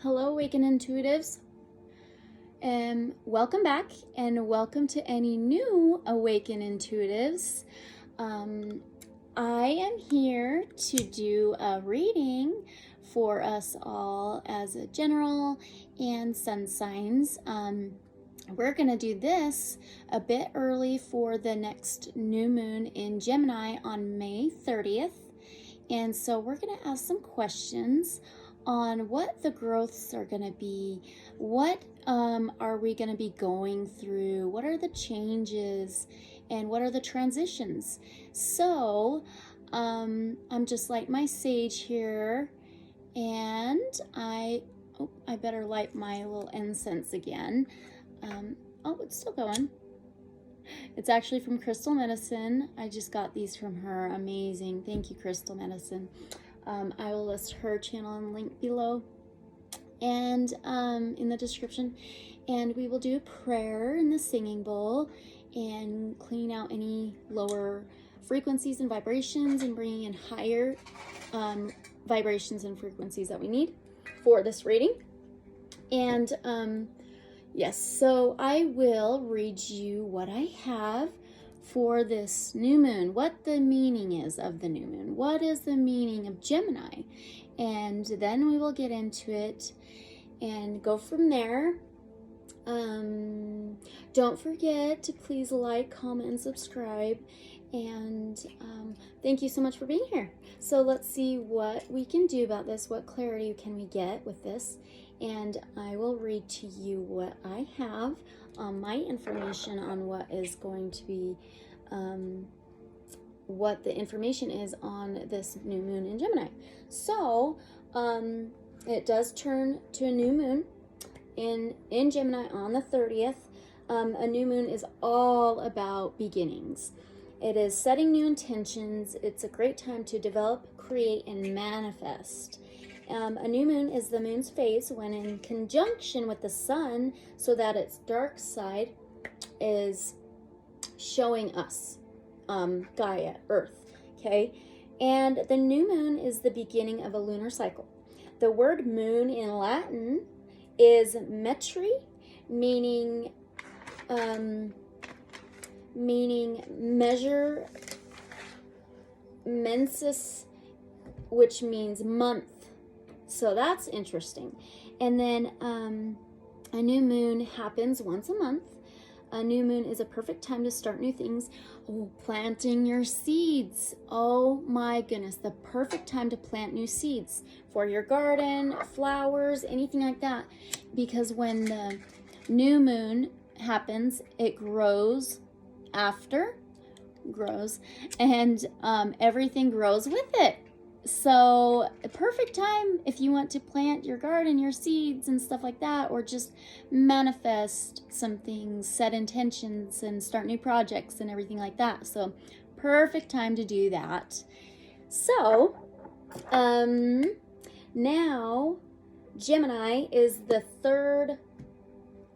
Hello, Awakened Intuitives. Welcome back and welcome to any new Awakened Intuitives. I am here to do a reading for us all as a general and sun signs. We're going to do this a bit early for the next new moon in Gemini on May 30th. And so we're going to ask some questions on what the growths are going to be, what are we going to be going through, what are the changes, and what are the transitions. So I'm just like my sage here, and I better light my little incense again. It's still going. It's actually from Crystal Medicine. I just got these from her. Amazing. Thank you, Crystal Medicine. I will list her channel and link below and in the description. And we will do a prayer in the singing bowl and clean out any lower frequencies and vibrations and bringing in higher vibrations and frequencies that we need for this reading. And yes, so I will read you what I have for this new moon, what the meaning is of the new moon, what is the meaning of Gemini, and then we will get into it and go from there. Don't forget to please like, comment, and subscribe, and thank you so much for being here. So let's see what we can do about this, what clarity can we get with this, and I will read to you what I have, my information on what is going to be, what the information is on this new moon in Gemini. So it does turn to a new moon in Gemini on the 30th. A new moon is all about beginnings. It is setting new intentions. It's a great time to develop, create, and manifest. A new moon is the moon's phase when in conjunction with the sun, so that its dark side is showing us, Gaia, Earth, okay? And the new moon is the beginning of a lunar cycle. The word moon in Latin is metri, meaning measure, mensis, which means month. So that's interesting. And then a new moon happens once a month. A new moon is a perfect time to start new things. Oh, planting your seeds. Oh my goodness, the perfect time to plant new seeds for your garden, flowers, anything like that. Because when the new moon happens, it grows and everything grows with it. So a perfect time if you want to plant your garden, your seeds and stuff like that, or just manifest some things, set intentions and start new projects and everything like that. So perfect time to do that. So now Gemini is the third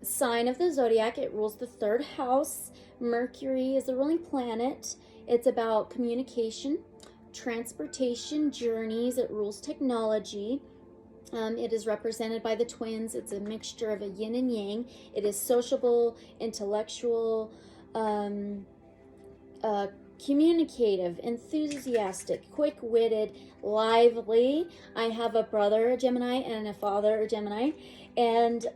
sign of the zodiac. It rules the third house. Mercury is the ruling planet. It's about communication, transportation, journeys. It rules technology. It is represented by the twins. It's a mixture of a yin and yang. It is sociable, intellectual, communicative, enthusiastic, quick-witted, lively. I have a brother, a Gemini, and a father, a Gemini, and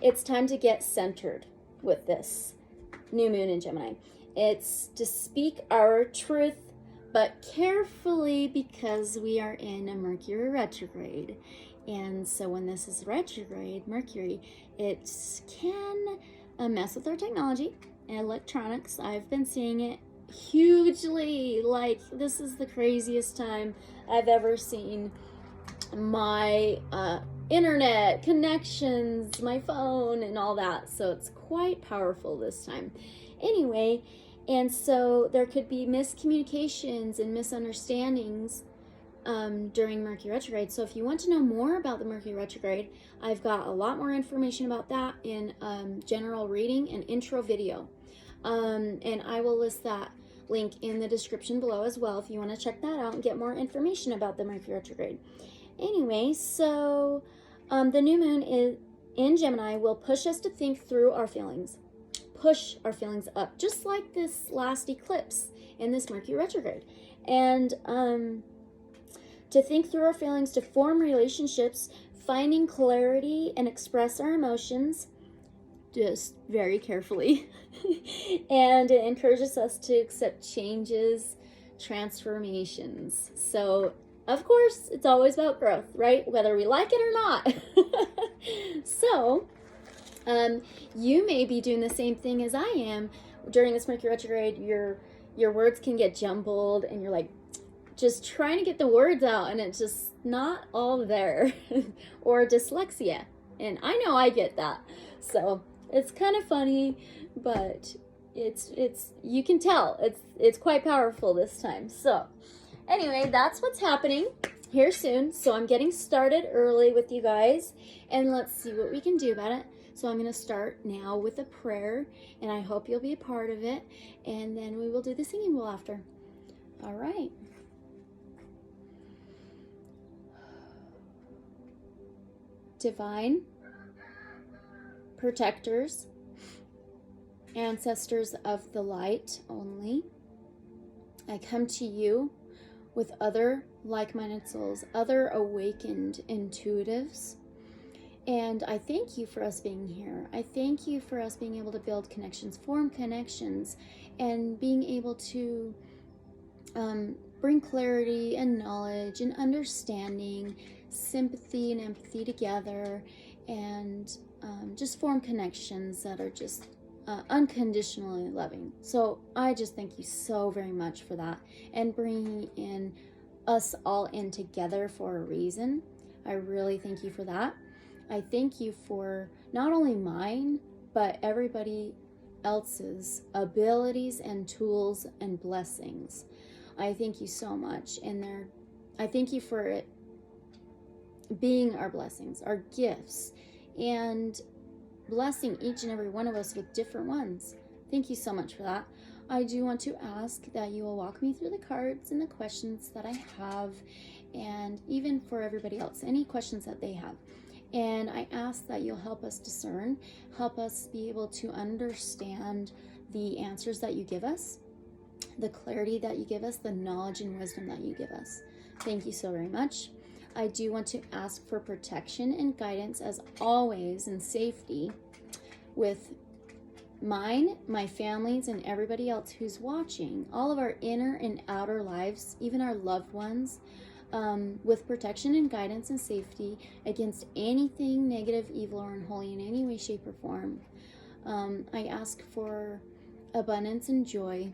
it's time to get centered with this new moon in Gemini. It's to speak our truth, but carefully, because we are in a Mercury retrograde. And so when this is retrograde, Mercury, it can mess with our technology and electronics. I've been seeing it hugely. Like, this is the craziest time I've ever seen my internet connections, my phone, and all that. So it's quite powerful this time. Anyway, and so there could be miscommunications and misunderstandings during Mercury retrograde. So if you want to know more about the Mercury retrograde, I've got a lot more information about that in general reading and intro video. And I will list that link in the description below as well if you want to check that out and get more information about the Mercury retrograde. Anyway, so the new moon is in Gemini will push us to think through our feelings, push our feelings up, just like this last eclipse in this Mercury retrograde. And to think through our feelings, to form relationships, finding clarity and express our emotions, just very carefully. And it encourages us to accept changes, transformations. So, of course, it's always about growth, right? Whether we like it or not. So, you may be doing the same thing as I am. During this Mercury retrograde, your words can get jumbled and you're like just trying to get the words out and it's just not all there. Or dyslexia. And I know I get that. So it's kind of funny, but it's you can tell it's quite powerful this time. So anyway, that's what's happening here soon. So I'm getting started early with you guys, and let's see what we can do about it. So I'm going to start now with a prayer, and I hope you'll be a part of it, and then we will do the singing bowl after. All right. Divine protectors, ancestors of the light only, I come to you with other like-minded souls, other awakened intuitives, and I thank you for us being here. I thank you for us being able to build connections, form connections, and being able to bring clarity and knowledge and understanding, sympathy and empathy together, and just form connections that are just unconditionally loving. So I just thank you so very much for that, and bringing in us all in together for a reason. I really thank you for that. I thank you for not only mine, but everybody else's abilities and tools and blessings. I thank you so much. And I thank you for it being our blessings, our gifts, and blessing each and every one of us with different ones. Thank you so much for that. I do want to ask that you will walk me through the cards and the questions that I have, and even for everybody else, any questions that they have. And I ask that you'll help us discern, help us be able to understand the answers that you give us, the clarity that you give us, the knowledge and wisdom that you give us. Thank you so very much. I do want to ask for protection and guidance as always, and safety with mine, my families, and everybody else who's watching, all of our inner and outer lives, even our loved ones, with protection and guidance and safety against anything negative, evil, or unholy in any way, shape, or form. I ask for abundance and joy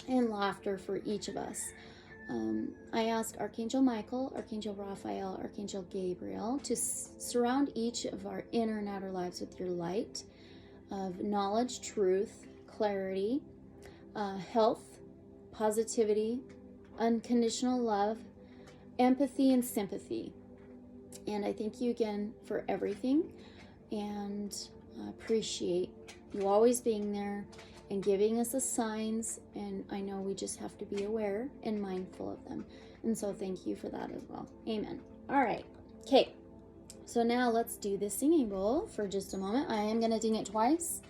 and laughter for each of us. I ask Archangel Michael, Archangel Raphael, Archangel Gabriel to surround each of our inner and outer lives with your light of knowledge, truth, clarity, health, positivity, unconditional love, empathy, and sympathy. And I thank you again for everything, and I appreciate you always being there and giving us the signs, and I know we just have to be aware and mindful of them. And so thank you for that as well. Amen. All right. Okay. So now let's do this singing bowl for just a moment. I am going to ding it twice,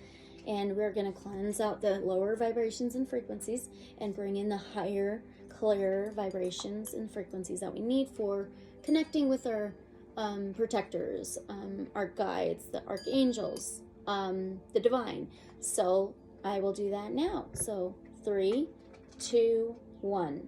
and we're going to cleanse out the lower vibrations and frequencies and bring in the higher, clearer vibrations and frequencies that we need for connecting with our protectors, our guides, the archangels, the divine. So I will do that now. So 3, 2, 1.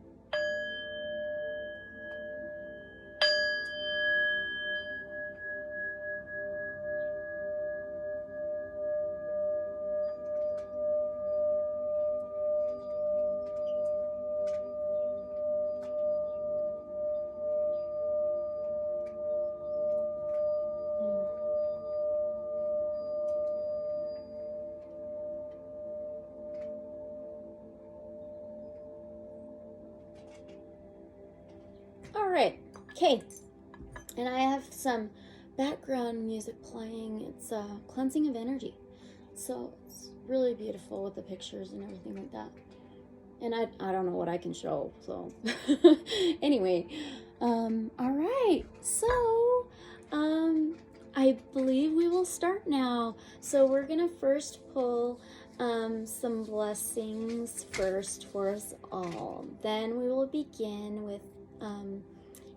All right, okay, and I have some background music playing. It's a cleansing of energy, so it's really beautiful with the pictures and everything like that. And I don't know what I can show, so anyway, All right, so I believe we will start now. So we're gonna first pull some blessings first for us all. Then we will begin with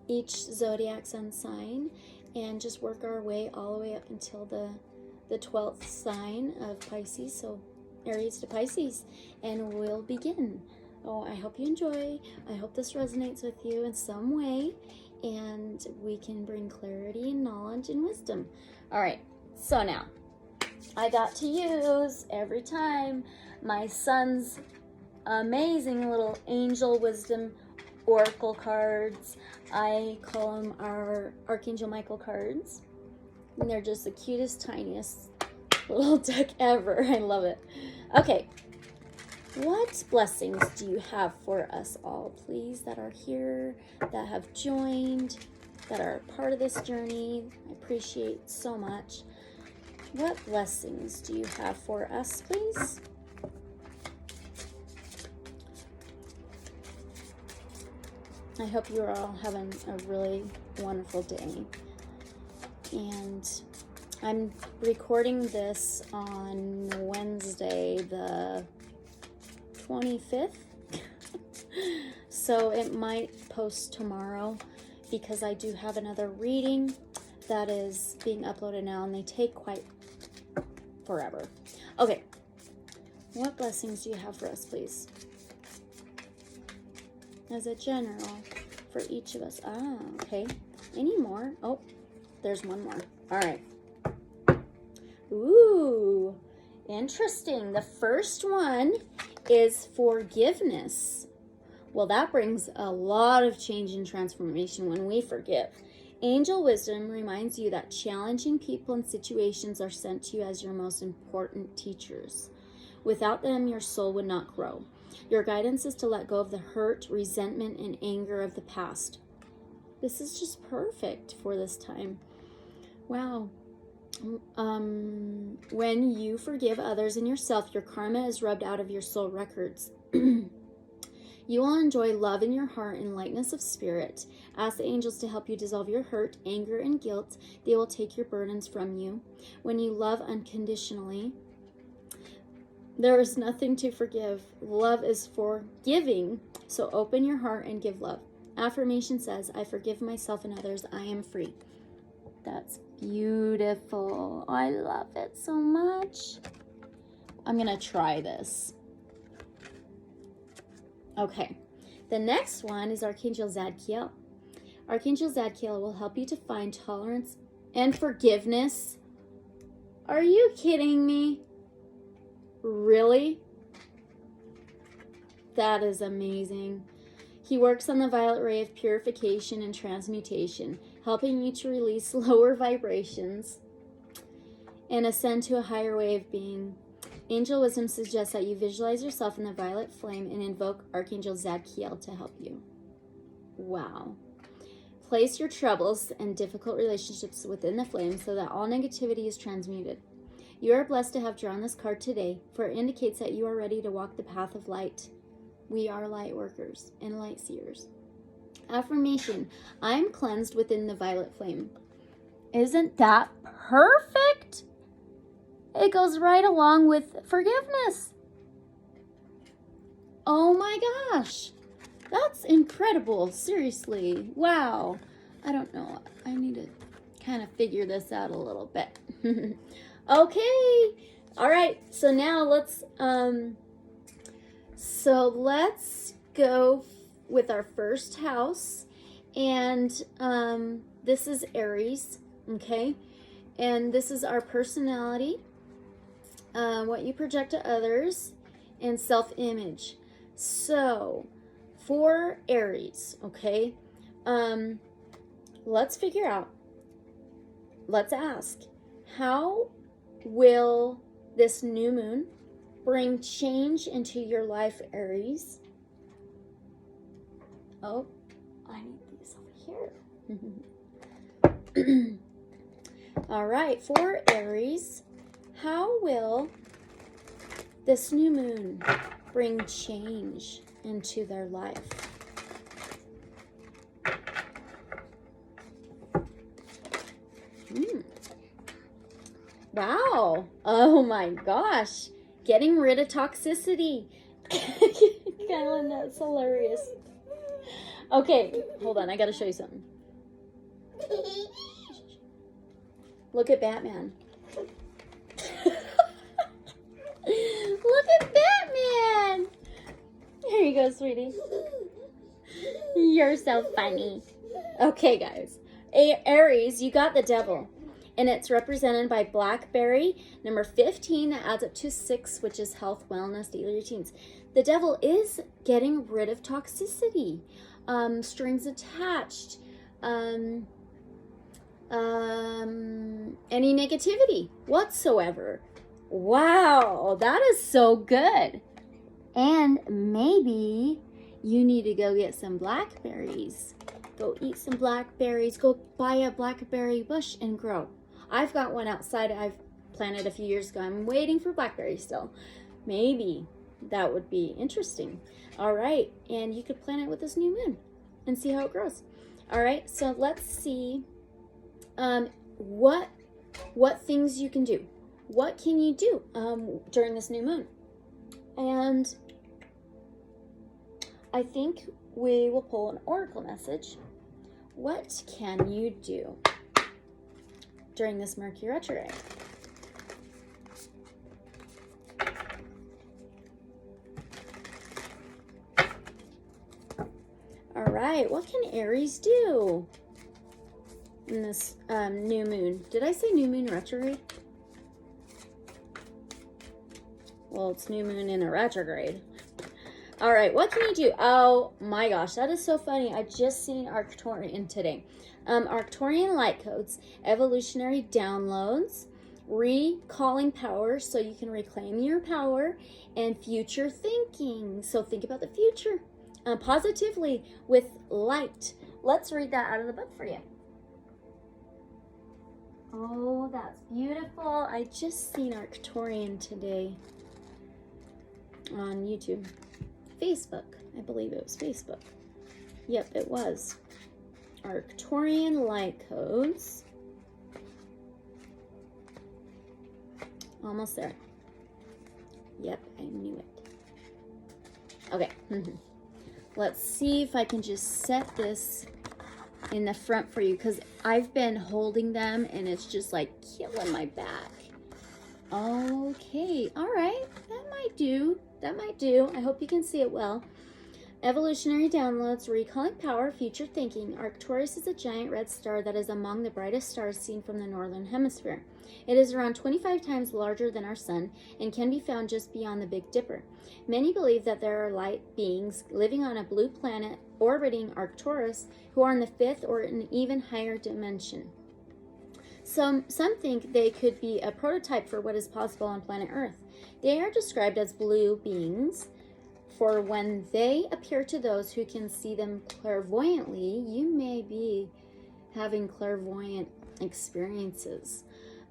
each zodiac sun sign and just work our way all the way up until the 12th sign of Pisces, so Aries to Pisces, and we'll begin. Oh, I hope you enjoy. I hope this resonates with you in some way, and we can bring clarity and knowledge and wisdom. All right, so now I got to use every time my son's amazing little angel wisdom oracle cards. I call them our Archangel Michael cards, and they're just the cutest, tiniest little deck ever. I love it. Okay, what blessings do you have for us all, please, that are here, that have joined, that are part of this journey? I appreciate so much. What blessings do you have for us, please? I hope you are all having a really wonderful day. And I'm recording this on Wednesday, the 25th. So it might post tomorrow because I do have another reading that is being uploaded now, and they take quite forever. Okay. What blessings do you have for us, please? As a general for each of us. Ah, okay. Any more? Oh, there's one more. All right. Ooh, interesting. The first one is forgiveness. Well, that brings a lot of change and transformation when we forgive. Angel wisdom reminds you that challenging people and situations are sent to you as your most important teachers. Without them, your soul would not grow. Your guidance is to let go of the hurt, resentment, and anger of the past. This is just perfect for this time. Wow. When you forgive others and yourself, your karma is rubbed out of your soul records. You will enjoy love in your heart and lightness of spirit. Ask the angels to help you dissolve your hurt, anger, and guilt. They will take your burdens from you. When you love unconditionally, there is nothing to forgive. Love is forgiving, so open your heart and give love. Affirmation says, I forgive myself and others. I am free. That's beautiful. I love it so much. I'm going to try this. Okay. The next one is Archangel Zadkiel. Archangel Zadkiel will help you to find tolerance and forgiveness. Are you kidding me? Really? That is amazing. He works on the violet ray of purification and transmutation, helping you to release lower vibrations and ascend to a higher way of being. Angel wisdom suggests that you visualize yourself in the violet flame and invoke Archangel Zadkiel to help you. Wow. Place your troubles and difficult relationships within the flame so that all negativity is transmuted. You are blessed to have drawn this card today, for it indicates that you are ready to walk the path of light. We are light workers and light seers. Affirmation, I am cleansed within the violet flame. Isn't that perfect? It goes right along with forgiveness. Oh my gosh. That's incredible. Seriously. Wow. I don't know. I need to kind of figure this out a little bit. Okay. All right. So now let's go with our first house, and this is Aries, okay? And this is our personality, what you project to others, and self-image. So for Aries, okay, let's ask, how will this new moon bring change into your life, Aries? Oh, I need these over here. All right, for Aries, how will this new moon bring change into their life? Wow. Oh my gosh. Getting rid of toxicity. Kylan, that's hilarious. Okay, hold on. I gotta show you something. Look at Batman. Look at Batman. Here you go, sweetie. You're so funny. Okay, guys. Aries, you got the devil. And it's represented by blackberry, number 15, that adds up to 6, which is health, wellness, daily routines. The devil is getting rid of toxicity, strings attached, any negativity whatsoever. Wow, that is so good. And maybe you need to go get some blackberries. Go eat some blackberries. Go buy a blackberry bush and grow. I've got one outside I've planted a few years ago. I'm waiting for blackberries still. Maybe that would be interesting. All right, and you could plant it with this new moon and see how it grows. All right, so let's see what things you can do. What can you do during this new moon? And I think we will pull an oracle message. What can you do during this Mercury retrograde? All right, what can Aries do in this new moon? Did I say new moon retrograde? Well, it's new moon in a retrograde. All right, what can you do? Oh my gosh, that is so funny. I just seen Arcturian today. Arcturian light codes, evolutionary downloads, recalling power so you can reclaim your power, and future thinking. So think about the future positively with light. Let's read that out of the book for you. Oh, that's beautiful. I just seen Arcturian today on YouTube. Facebook. I believe it was Facebook. Yep, it was. Arcturian light codes. Almost there. Yep, I knew it. Okay. Let's see if I can just set this in the front for you, because I've been holding them and it's just like killing my back. Okay. All right. That might do. That might do. I hope you can see it well. Evolutionary downloads, recalling power, future thinking. Arcturus is a giant red star that is among the brightest stars seen from the northern hemisphere. It is around 25 times larger than our sun and can be found just beyond the Big Dipper. Many believe that there are light beings living on a blue planet orbiting Arcturus who are in the fifth or an even higher dimension. Some think they could be a prototype for what is possible on planet Earth. They are described as blue beings, for when they appear to those who can see them clairvoyantly, you may be having clairvoyant experiences.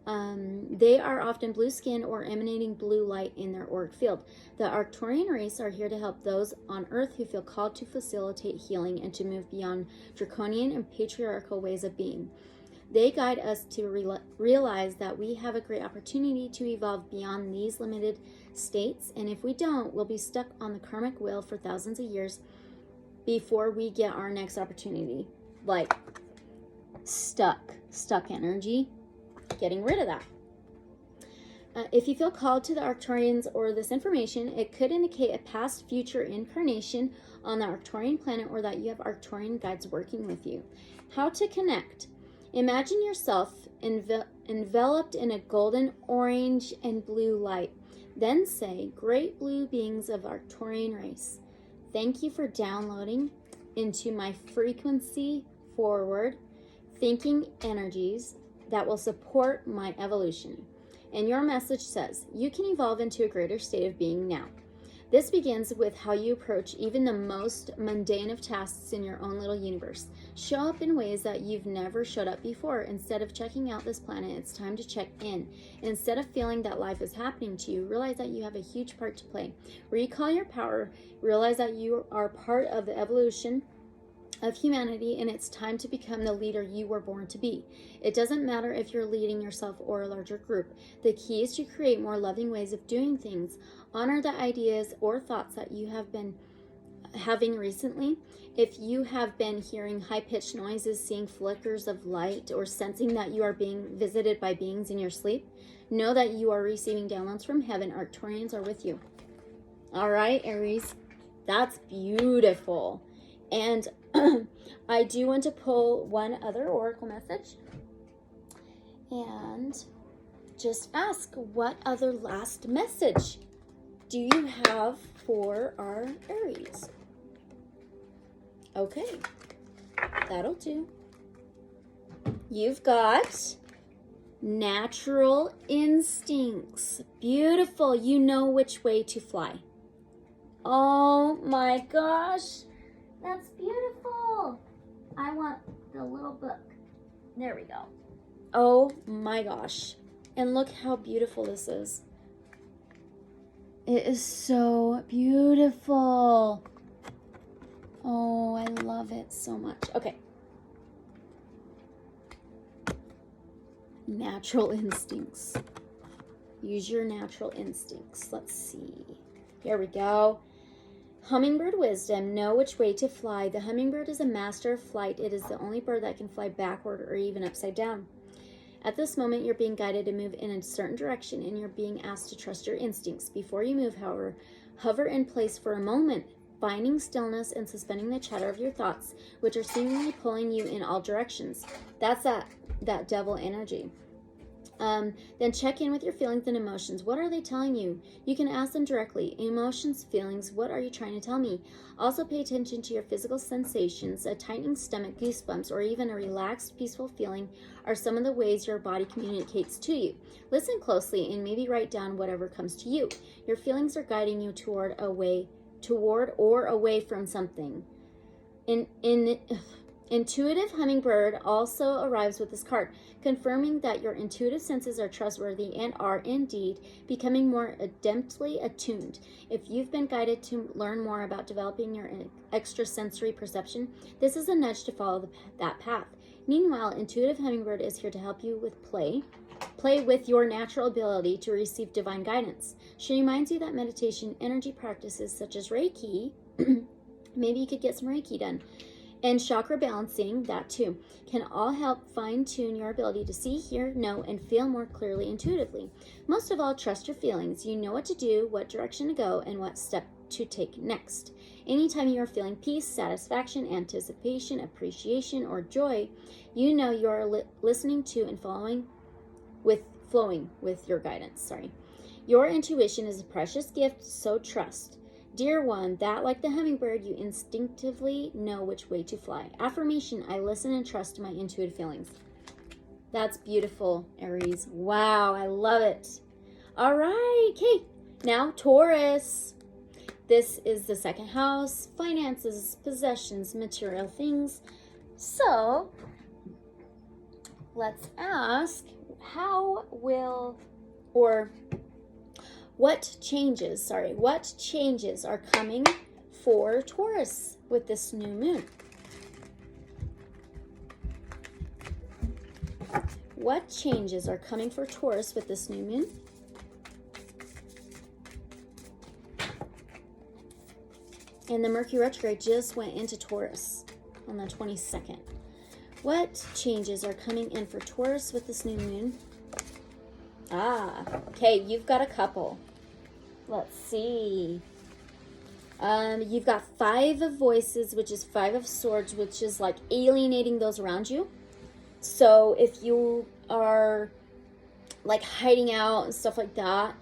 They are often blue skin or emanating blue light in their auric field. The Arcturian race are here to help those on Earth who feel called to facilitate healing and to move beyond draconian and patriarchal ways of being. They guide us to realize that we have a great opportunity to evolve beyond these limited states, and if we don't, we'll be stuck on the karmic wheel for thousands of years before we get our next opportunity. Like, stuck energy, getting rid of that. If you feel called to the Arcturians or this information, it could indicate a past future incarnation on the Arcturian planet, or that you have Arcturian guides working with you. How to connect? Imagine yourself enveloped in a golden, orange, and blue light. Then say, "Great blue beings of Arcturian race, thank you for downloading into my frequency forward thinking energies that will support my evolution." And your message says, you can evolve into a greater state of being now. This begins with how you approach even the most mundane of tasks in your own little universe. Show up in ways that you've never showed up before. Instead of checking out this planet, it's time to check in. Instead of feeling that life is happening to you, realize that you have a huge part to play. Recall your power. Realize that you are part of the evolution of humanity, and it's time to become the leader you were born to be. It doesn't matter if you're leading yourself or a larger group. The key is to create more loving ways of doing things. Honor the ideas or thoughts that you have been having recently. If you have been hearing high-pitched noises, seeing flickers of light, or sensing that you are being visited by beings in your sleep, know that you are receiving downloads from heaven. Arcturians are with you. All right, Aries, that's beautiful. And I do want to pull one other oracle message and just ask, what other last message do you have for our Aries? Okay, that'll do. You've got natural instincts. Beautiful. You know which way to fly. Oh my gosh. That's beautiful. I want the little book. There we go. Oh my gosh. And look how beautiful this is. It is so beautiful. Oh, I love it so much. Okay. Natural instincts. Use your natural instincts. Let's see. Here we go. Hummingbird wisdom. Know which way to fly. The hummingbird is a master of flight. It is the only bird that can fly backward or even upside down. At this moment, you're being guided to move in a certain direction, and you're being asked to trust your instincts. Before you move, however, hover in place for a moment, finding stillness and suspending the chatter of your thoughts, which are seemingly pulling you in all directions. That's that devil energy. Then check in with your feelings and emotions. What are they telling you? You can ask them directly. Emotions, feelings, what are you trying to tell me? Also pay attention to your physical sensations. A tightening stomach, goosebumps, or even a relaxed, peaceful feeling are some of the ways your body communicates to you. Listen closely and maybe write down whatever comes to you. Your feelings are guiding you toward or away from something. Intuitive hummingbird also arrives with this card, confirming that your intuitive senses are trustworthy and are indeed becoming more adeptly attuned. If you've been guided to learn more about developing your extrasensory perception, this is a nudge to follow that path. Meanwhile, intuitive hummingbird is here to help you with play with your natural ability to receive divine guidance. She reminds you that meditation, energy practices such as Reiki, maybe you could get some Reiki done, and chakra balancing, that too, can all help fine-tune your ability to see, hear, know, and feel more clearly intuitively. Most of all, trust your feelings. You know what to do, what direction to go, and what step to take next. Anytime you are feeling peace, satisfaction, anticipation, appreciation, or joy, you know you are listening to and flowing with your guidance. Your intuition is a precious gift, so trust. Dear one, that like the hummingbird, you instinctively know which way to fly. Affirmation, I listen and trust my intuitive feelings. That's beautiful, Aries. Wow, I love it. All right, okay. Now, Taurus. This is the second house, finances, possessions, material things. So, let's ask, what changes are coming for Taurus with this new moon? What changes are coming for Taurus with this new moon? And the Mercury retrograde just went into Taurus on the 22nd. What changes are coming in for Taurus with this new moon? Okay, you've got a couple. Let's see. You've got 5 of voices, which is 5 of swords, which is like alienating those around you. So if you are like hiding out and stuff like that,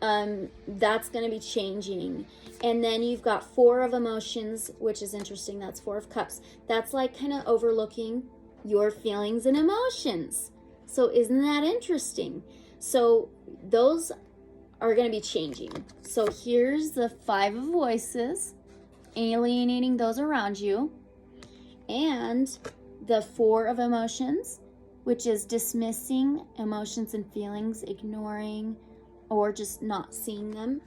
that's going to be changing. And then you've got 4 of emotions, which is interesting. That's 4 of cups. That's like kind of overlooking your feelings and emotions. So isn't that interesting? So those are going to be changing. So here's the 5 of voices, alienating those around you, and the 4 of emotions, which is dismissing emotions and feelings, ignoring, or just not seeing them.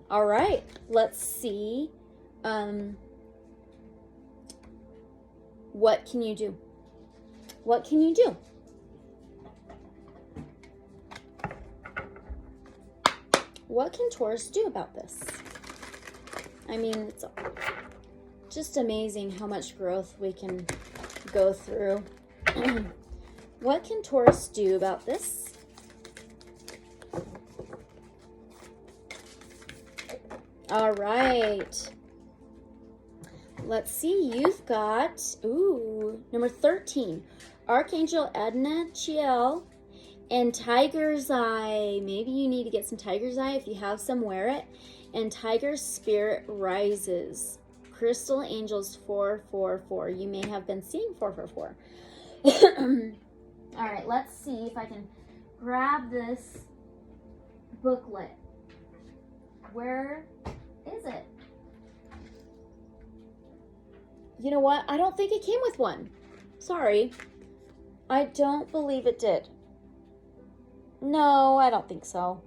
All right, let's see. What can you do? What can you do? What can Taurus do about this? I mean, it's just amazing how much growth we can go through. What can Taurus do about this? All right. Let's see. You've got, number 13. Archangel Adnachiel and Tiger's Eye. Maybe you need to get some Tiger's Eye. If you have some, wear it. And Tiger's Spirit Rises. Crystal Angels 444. You may have been seeing 444. All right, let's see if I can grab this booklet. Where is it? You know what? I don't think it came with one. Sorry. I don't believe it did. No, I don't think so.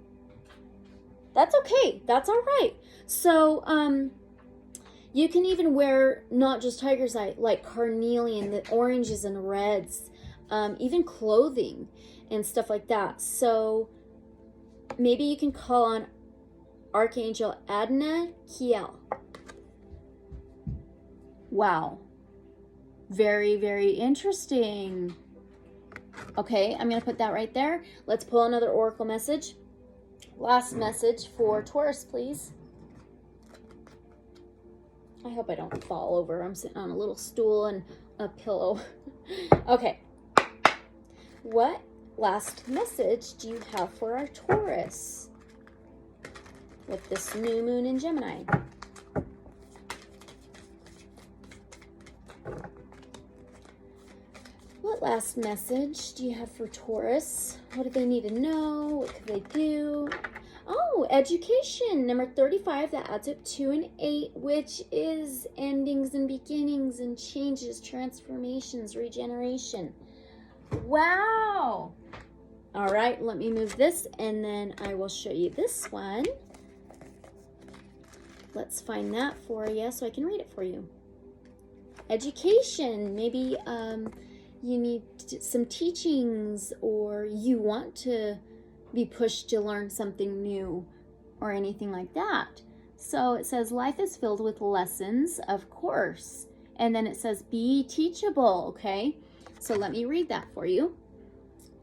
That's okay. That's all right. So, you can even wear not just Tiger's Eye, like carnelian, the oranges and reds, even clothing and stuff like that. So maybe you can call on Archangel Adnachiel. Wow. Very, very interesting. Okay, I'm going to put that right there. Let's pull another oracle message. Last message for Taurus, please. I hope I don't fall over. I'm sitting on a little stool and a pillow. Okay. What last message do you have for our Taurus with this new moon in Gemini? What last message do you have for Taurus? What do they need to know? What could they do? Oh, education, number 35, that adds up to an 8, which is endings and beginnings and changes, transformations, regeneration. Wow. All right, let me move this and then I will show you this one. Let's find that for you so I can read it for you. Education, maybe you need some teachings or you want to be pushed to learn something new or anything like that. So it says life is filled with lessons, of course. And then it says be teachable, okay? So let me read that for you.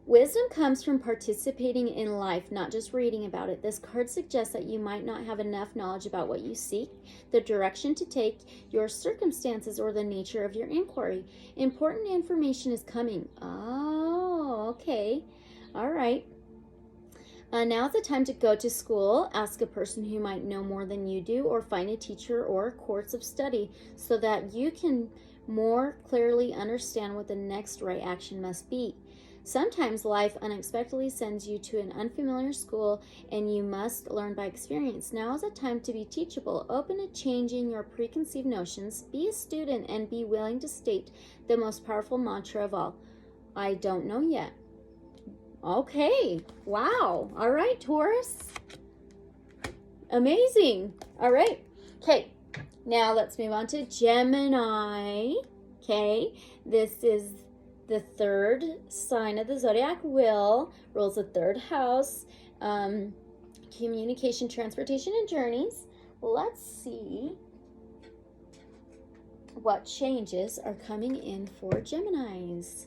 Wisdom comes from participating in life, not just reading about it. This card suggests that you might not have enough knowledge about what you seek, the direction to take, your circumstances, or the nature of your inquiry. Important information is coming. Oh, okay. All right. Now's the time to go to school, ask a person who might know more than you do, or find a teacher or a course of study so that you can more clearly understand what the next right action must be. Sometimes life unexpectedly sends you to an unfamiliar school and you must learn by experience. Now is the time to be teachable, open to changing your preconceived notions, be a student, and be willing to state the most powerful mantra of all. I don't know yet. Okay. Wow. All right, Taurus. Amazing. All right. Okay. Now let's move on to Gemini. Okay. This is the third sign of the zodiac wheel, rules the third house, communication, transportation, and journeys. Let's see what changes are coming in for Geminis.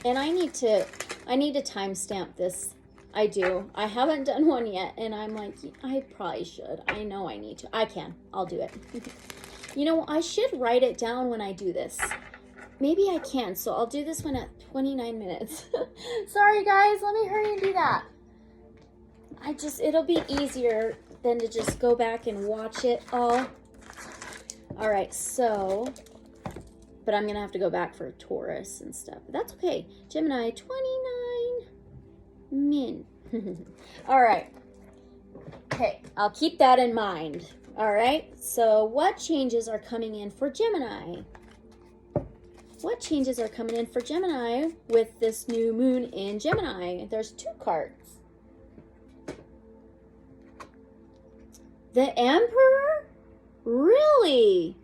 And I need to timestamp this. I do. I haven't done one yet, and I'm like, I probably should. I know I need to. I can. I'll do it. You know, I should write it down when I do this. Maybe I can, so I'll do this one at 29 minutes. Sorry, guys. Let me hurry and do that. It'll be easier than to just go back and watch it all. All right, so... But I'm going to have to go back for Taurus and stuff. But that's okay. Gemini, 29 min. All right. Okay, I'll keep that in mind. All right. So what changes are coming in for Gemini? What changes are coming in for Gemini with this new moon in Gemini? There's 2 cards. The Emperor? Really?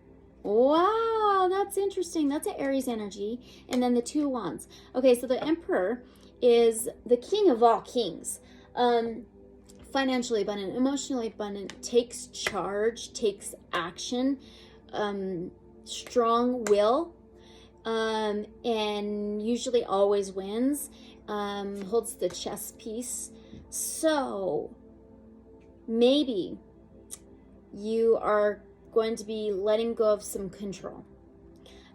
Wow, that's interesting. That's an Aries energy. And then the Two of Wands. Okay, so the Emperor is the king of all kings. Financially abundant, emotionally abundant, takes charge, takes action, strong will, and usually always wins, holds the chess piece. So maybe you are going to be letting go of some control.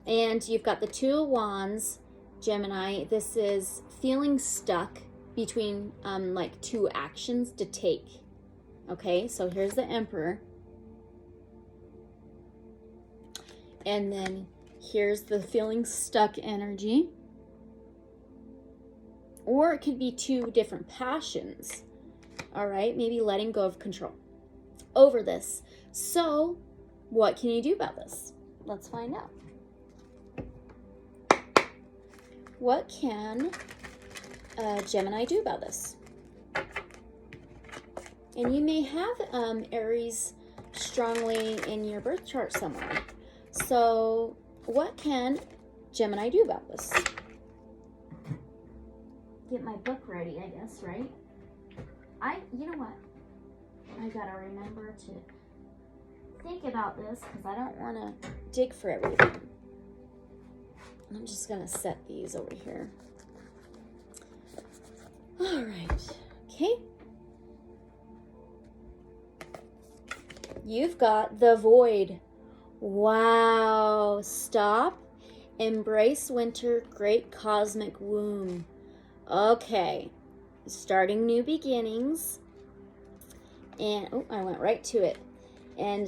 And you've got the Two of Wands, Gemini. This is feeling stuck between like two actions to take. Okay, so here's the Emperor. And then here's the feeling stuck energy. Or it could be two different passions. All right, maybe letting go of control over this. So what can you do about this? Let's find out. What can Gemini do about this? And you may have Aries strongly in your birth chart somewhere. So what can Gemini do about this? Get my book ready, I guess, right? You know what? I gotta remember to think about this because I don't want to dig for everything. I'm just gonna set these over here. All right, okay. You've got the Void. Wow, stop, embrace winter, great cosmic womb. Okay, starting new beginnings. And, oh, I went right to it. And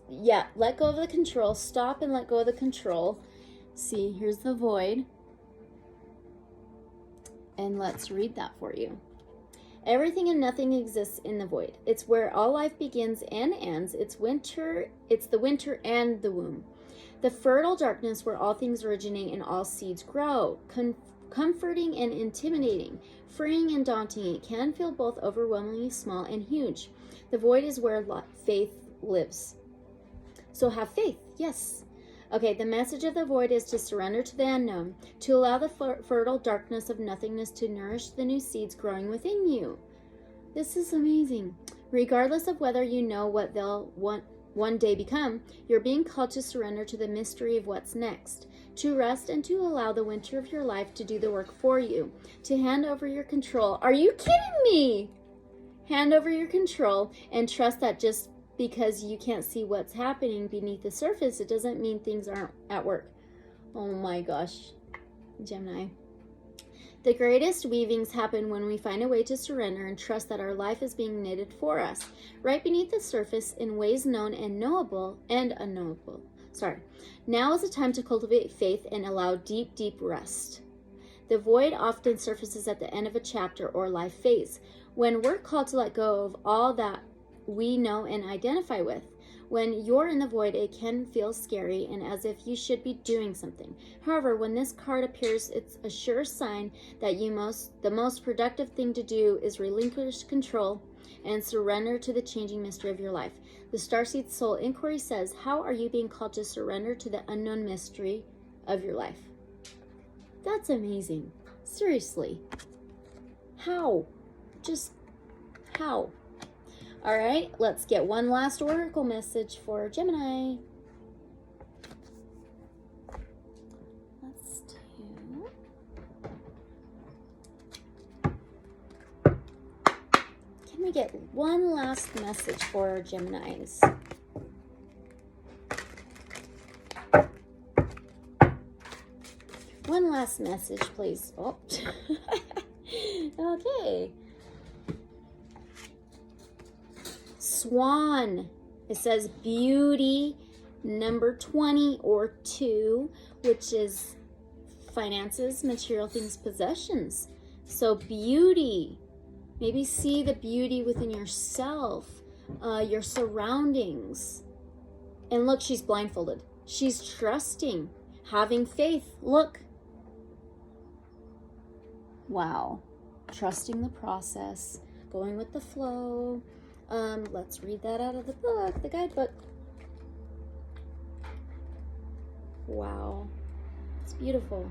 yeah, let go of the control. Stop and let go of the control. See, here's the Void. And let's read that for you. Everything and nothing exists in the void. It's where all life begins and ends. It's winter. It's the winter and the womb. The fertile darkness where all things originate and all seeds grow. Comforting and intimidating. Freeing and daunting. It can feel both overwhelmingly small and huge. The void is where faith lives. So have faith. Yes. Okay, the message of the void is to surrender to the unknown, to allow the fertile darkness of nothingness to nourish the new seeds growing within you. This is amazing. Regardless of whether you know what they'll one day become, you're being called to surrender to the mystery of what's next, to rest and to allow the winter of your life to do the work for you, to hand over your control. Are you kidding me? Hand over your control and trust that just because you can't see what's happening beneath the surface, it doesn't mean things aren't at work. Oh my gosh, Gemini. The greatest weavings happen when we find a way to surrender and trust that our life is being knitted for us, right beneath the surface in ways known and knowable and unknowable. Now is the time to cultivate faith and allow deep, deep rest. The void often surfaces at the end of a chapter or life phase, when we're called to let go of all that we know and identify with. When you're in the void, it can feel scary and as if you should be doing something. However, when this card appears, it's a sure sign that the most productive thing to do is relinquish control and surrender to the changing mystery of your life. The Starseed Soul Inquiry says, how are you being called to surrender to the unknown mystery of your life? That's amazing. Seriously. How? Just how? All right, let's get one last oracle message for Gemini. Let's do... Can we get one last message for Geminis? One last message, please. Oh. Okay. Swan. It says beauty, number 20 or 2, which is finances, material things, possessions. So beauty. Maybe see the beauty within yourself, your surroundings. And look, she's blindfolded. She's trusting, having faith. Look. Wow. Trusting the process, going with the flow. Let's read that out of the book, the guidebook. Wow. It's beautiful.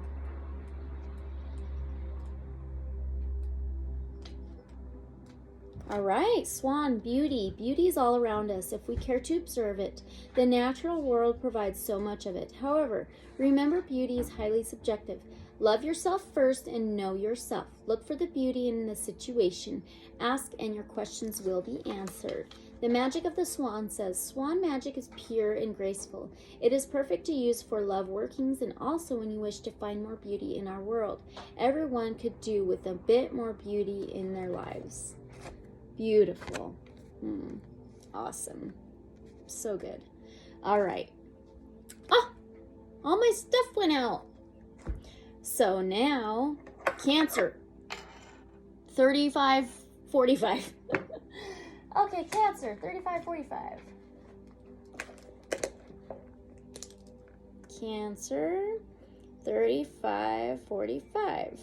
All right, Swan, beauty. Beauty is all around us if we care to observe it. The natural world provides so much of it. However, remember beauty is highly subjective. Love yourself first and know yourself. Look for the beauty in the situation. Ask and your questions will be answered. The magic of the swan says, swan magic is pure and graceful. It is perfect to use for love workings and also when you wish to find more beauty in our world. Everyone could do with a bit more beauty in their lives. Beautiful. Awesome. So good. All right. Oh, all my stuff went out. So now, Cancer. 35, 45. Okay, Cancer, 35, 45. Cancer, 35, 45.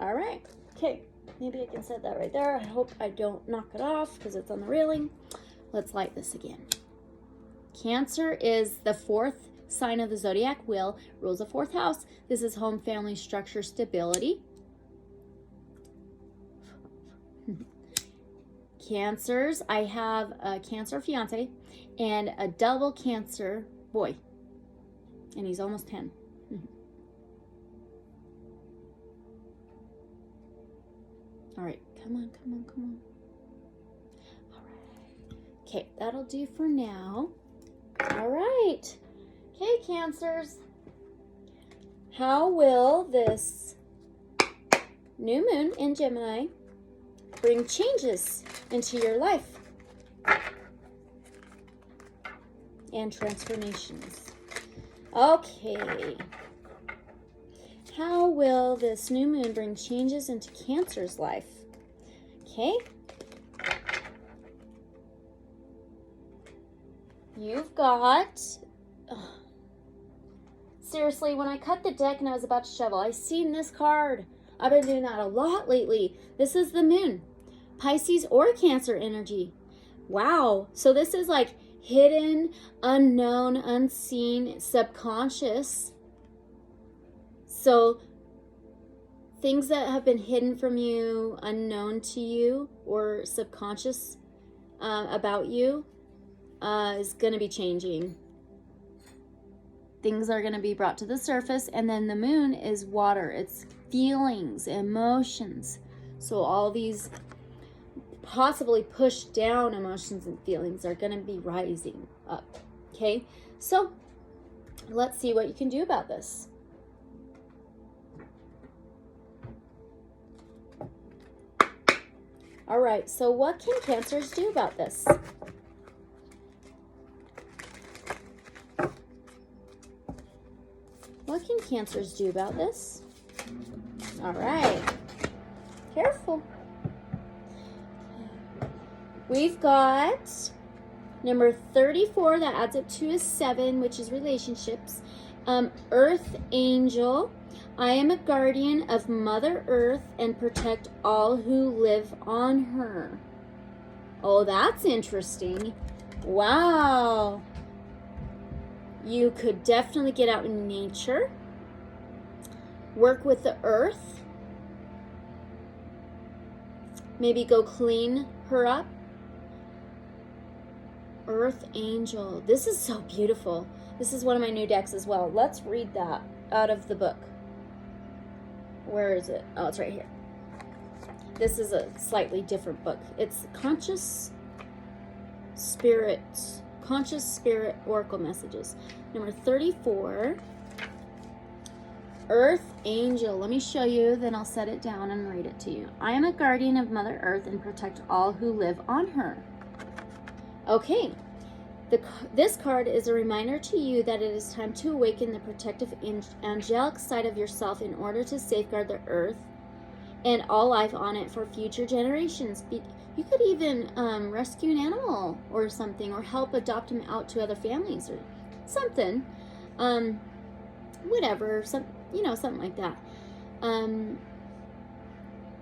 All right. Okay. Maybe I can set that right there. I hope I don't knock it off because it's on the railing. Let's light this again. Cancer is the fourth sign of the zodiac wheel, rules the fourth house. This is home, family, structure, stability. Cancers, I have a Cancer fiance and a double Cancer boy. And he's almost 10. All right, come on, come on, come on. All right. Okay, that'll do for now. All right. Okay, Cancers. How will this new moon in Gemini bring changes into your life and transformations? Okay. How will this new moon bring changes into Cancer's life? Okay. You've got... Seriously, when I cut the deck and I was about to shovel, I seen this card. I've been doing that a lot lately. This is the moon. Pisces or Cancer energy. Wow. So this is like hidden, unknown, unseen, subconscious. So things that have been hidden from you, unknown to you, or subconscious about you is going to be changing. Things are going to be brought to the surface. And then the moon is water. It's feelings, emotions. So all these possibly pushed down emotions and feelings are going to be rising up. Okay, so let's see what you can do about this. All right, so what can Cancers do about this? What can Cancers do about this? All right, careful. We've got number 34, that adds up to a 7, which is relationships. Earth Angel. I am a guardian of Mother Earth and protect all who live on her. Oh, that's interesting. Wow. You could definitely get out in nature. Work with the earth. Maybe go clean her up. Earth Angel. This is so beautiful. This is one of my new decks as well. Let's read that out of the book. Where is it? Oh, it's right here. This is a slightly different book. It's Conscious Spirit Oracle Messages. Number 34. Earth Angel. Let me show you, then I'll set it down and read it to you. I am a guardian of Mother Earth and protect all who live on her. Okay. This card is a reminder to you that it is time to awaken the protective angelic side of yourself in order to safeguard the earth and all life on it for future generations. You could even rescue an animal or something, or help adopt them out to other families or something. Whatever, something like that.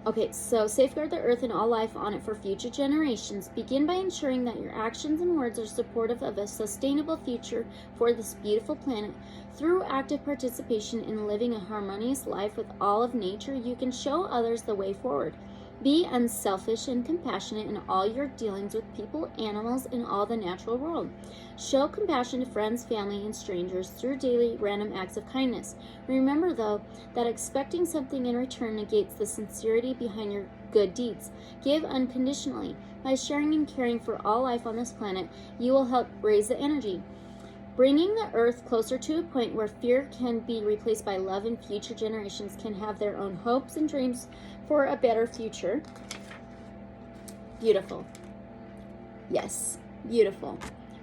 Okay, so safeguard the earth and all life on it for future generations. Begin by ensuring that your actions and words are supportive of a sustainable future for this beautiful planet. Through active participation in living a harmonious life with all of nature, you can show others the way forward. Be unselfish and compassionate in all your dealings with people, animals, and all the natural world. Show compassion to friends, family, and strangers through daily random acts of kindness. Remember, though, that expecting something in return negates the sincerity behind your good deeds. Give unconditionally. By sharing and caring for all life on this planet, you will help raise the energy, bringing the earth closer to a point where fear can be replaced by love, and future generations can have their own hopes and dreams for a better future. Beautiful. Yes, beautiful.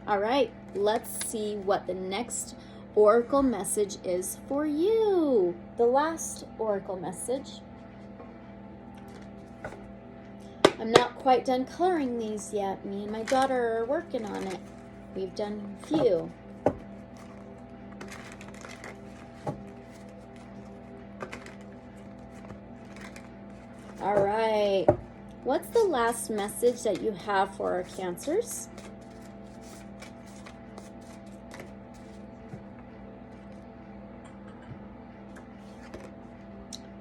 All right, let's see what the next oracle message is for you. The last oracle message. I'm not quite done coloring these yet. Me and my daughter are working on it. We've done a few. All right. What's the last message that you have for our Cancers?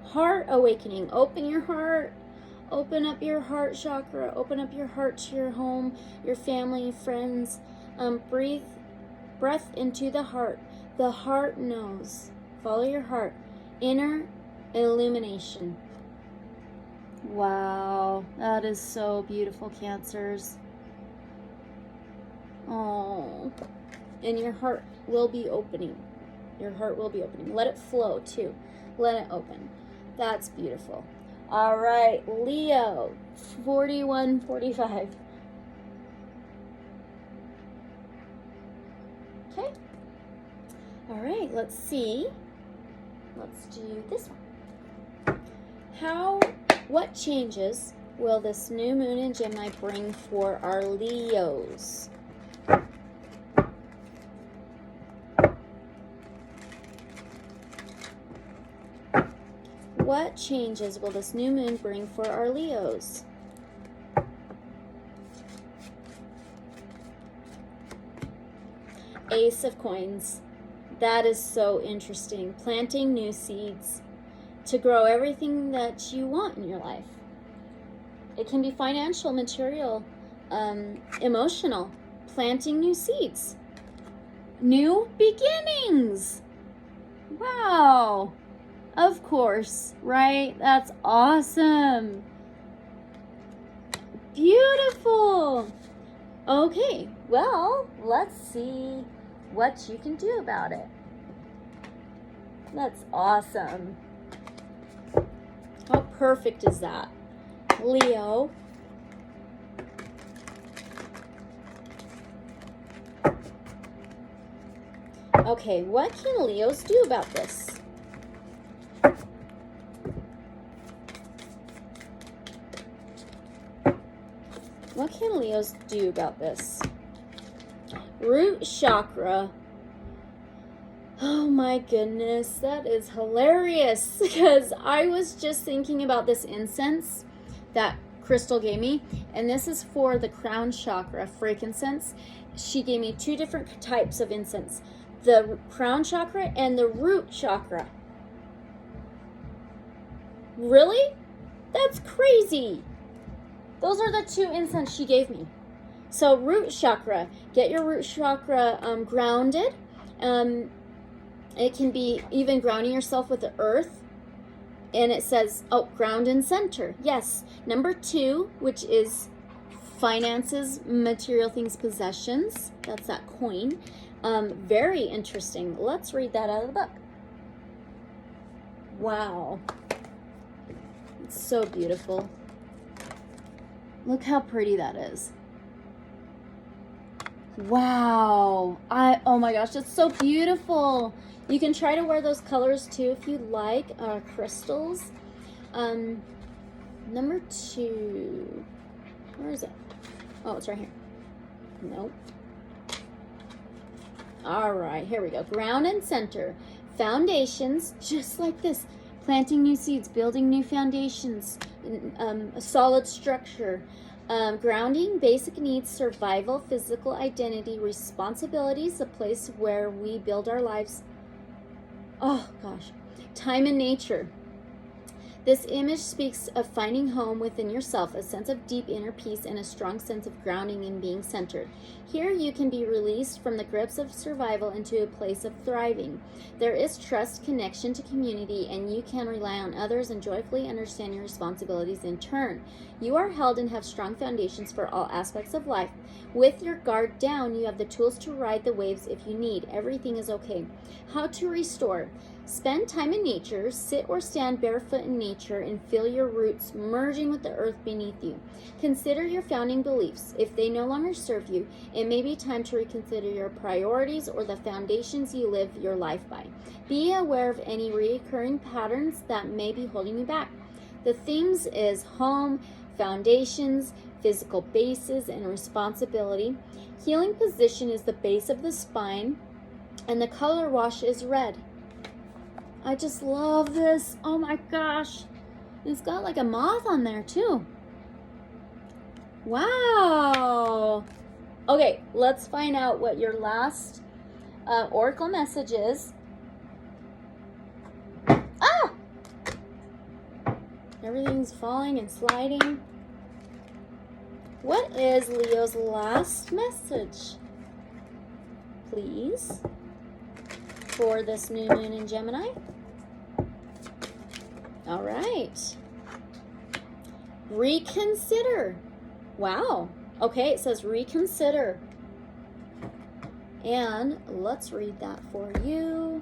Heart awakening. Open your heart. Open up your heart chakra. Open up your heart to your home, your family, friends. Breath into the heart. The heart knows. Follow your heart. Inner illumination. Wow, that is so beautiful, Cancers. Oh, and your heart will be opening. Your heart will be opening. Let it flow too. Let it open. That's beautiful. All right, Leo, 4145. Okay. All right, let's see. Let's do this one. What changes will this new moon in Gemini bring for our Leos? What changes will this new moon bring for our Leos? Ace of Coins. That is so interesting. Planting new seeds to grow everything that you want in your life. It can be financial, material, emotional. Planting new seeds. New beginnings. Wow. Of course, right? That's awesome. Beautiful. Okay, well, let's see what you can do about it. That's awesome. How perfect is that? Leo. Okay, what can Leos do about this? What can Leos do about this? Root chakra. Oh my goodness, that is hilarious, because I was just thinking about this incense that Crystal gave me, and this is for the crown chakra, frankincense. She gave me two different types of incense, the crown chakra and the root chakra. Really? That's crazy. Those are the two incense she gave me. So root chakra, get your root chakra grounded. It can be even grounding yourself with the earth. And it says, ground and center. Yes. Number 2, which is finances, material things, possessions. That's that coin. Very interesting. Let's read that out of the book. Wow. It's so beautiful. Look how pretty that is. Wow. Oh my gosh, it's so beautiful. You can try to wear those colors too if you like, crystals. Number 2. Where is it? Oh, it's right here. Nope. All right, here we go. Ground and center. Foundations, just like this. Planting new seeds, building new foundations. a solid structure. Grounding, basic needs, survival, physical identity, responsibilities, a place where we build our lives. Oh gosh. Time and nature. This image speaks of finding home within yourself, a sense of deep inner peace, and a strong sense of grounding and being centered. Here you can be released from the grips of survival into a place of thriving. There is trust, connection to community, and you can rely on others and joyfully understand your responsibilities in turn. You are held and have strong foundations for all aspects of life. With your guard down, you have the tools to ride the waves if you need. Everything is okay. How to restore. Spend time in nature, sit or stand barefoot in nature, and feel your roots merging with the earth beneath you. Consider your founding beliefs. If they no longer serve you, it may be time to reconsider your priorities or the foundations you live your life by. Be aware of any recurring patterns that may be holding you back. The themes is home, foundations, physical bases, and responsibility. Healing position is the base of the spine, and the color wash is red. I just love this. Oh my gosh. It's got like a moth on there too. Wow. Okay, let's find out what your last oracle message is. Ah! Everything's falling and sliding. What is Leo's last message? Please. For this new moon in Gemini. All right. Reconsider. Wow. Okay, it says reconsider. And let's read that for you.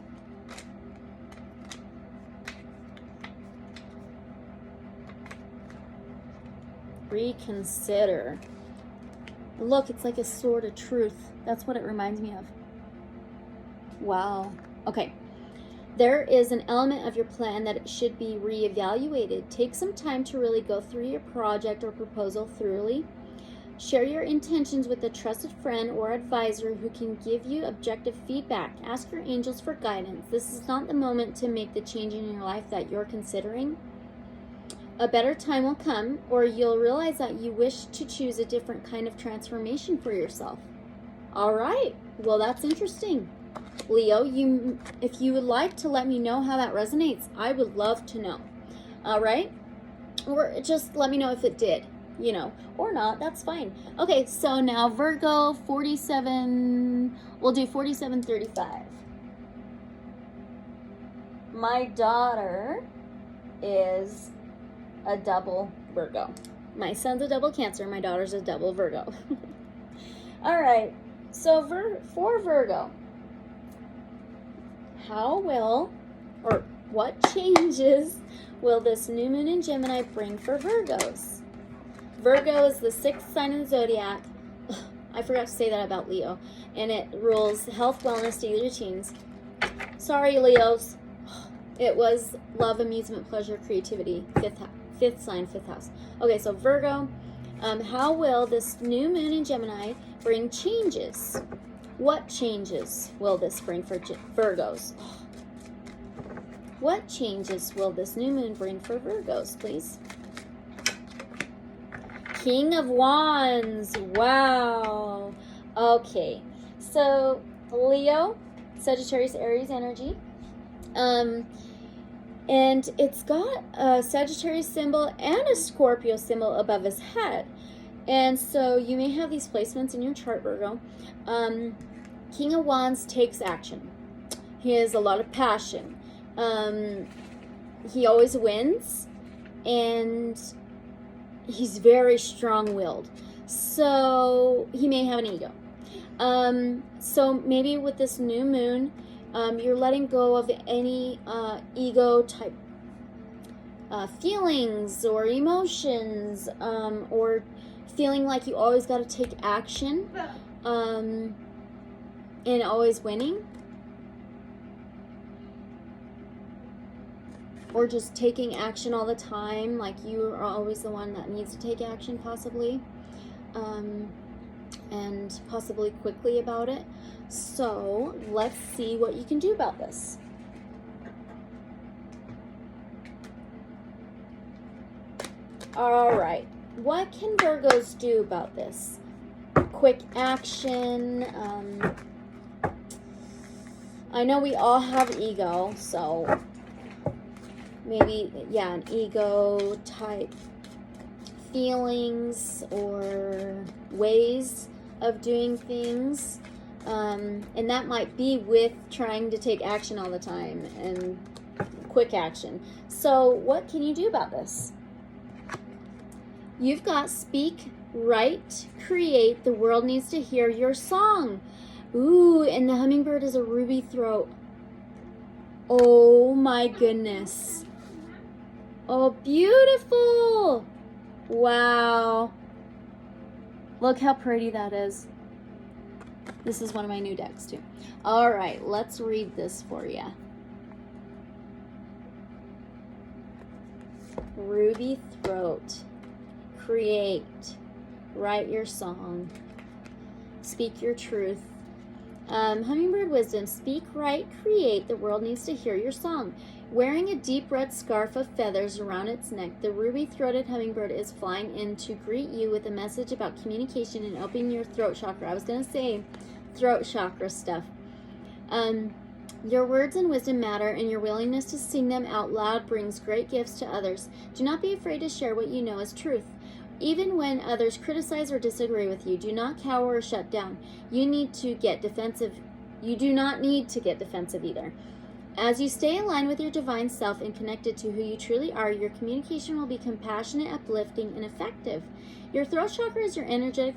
Reconsider. Look, it's like a sword of truth. That's what it reminds me of. Wow. Okay. There is an element of your plan that it should be reevaluated. Take some time to really go through your project or proposal thoroughly. Share your intentions with a trusted friend or advisor who can give you objective feedback. Ask your angels for guidance. This is not the moment to make the change in your life that you're considering. A better time will come, or you'll realize that you wish to choose a different kind of transformation for yourself. All right. Well, that's interesting. Leo, if you would like to let me know how that resonates, I would love to know. All right? Or just let me know if it did, or not. That's fine. Okay, so now Virgo 47, we'll do 4735. My daughter is a double Virgo. My son's a double Cancer. My daughter's a double Virgo. All right, so for Virgo, what changes will this new moon in Gemini bring for Virgos? Virgo is the 6th sign in the Zodiac. I forgot to say that about Leo. And it rules health, wellness, daily routines. Sorry, Leos. It was love, amusement, pleasure, creativity. Fifth sign, 5th house. Okay, so Virgo, how will this new moon in Gemini bring changes? What changes will this bring for Virgos? What changes will this new moon bring for Virgos, please? King of Wands. Wow. Okay. So, Leo, Sagittarius, Aries energy. And it's got a Sagittarius symbol and a Scorpio symbol above his head. And so you may have these placements in your chart, Virgo. King of Wands takes action. He has a lot of passion. He always wins, and he's very strong-willed. So he may have an ego. So maybe with this new moon, you're letting go of any ego type feelings or emotions, or feeling like you always got to take action, and always winning, or just taking action all the time, like you are always the one that needs to take action, possibly, and possibly quickly about it. So let's see what you can do about this. All right. What can Virgos do about this? Quick action. I know we all have ego, so maybe, yeah, an ego type feelings or ways of doing things. And that might be with trying to take action all the time and quick action. So what can you do about this? You've got speak, write, create. The world needs to hear your song. Ooh, and the hummingbird is a ruby throat. Oh my goodness. Oh, beautiful. Wow. Look how pretty that is. This is one of my new decks too. All right, let's read this for you. Ruby throat. Create. Write your song. Speak your truth. Hummingbird wisdom. Speak, write, create. The world needs to hear your song. Wearing a deep red scarf of feathers around its neck, the ruby-throated hummingbird is flying in to greet you with a message about communication and opening your throat chakra. I was going to say throat chakra stuff. Your words and wisdom matter, and your willingness to sing them out loud brings great gifts to others. Do not be afraid to share what you know as truth. Even when others criticize or disagree with you, do not cower or shut down. You do not need to get defensive either. As you stay aligned with your divine self and connected to who you truly are, your communication will be compassionate, uplifting, and effective. Your throat chakra is your energetic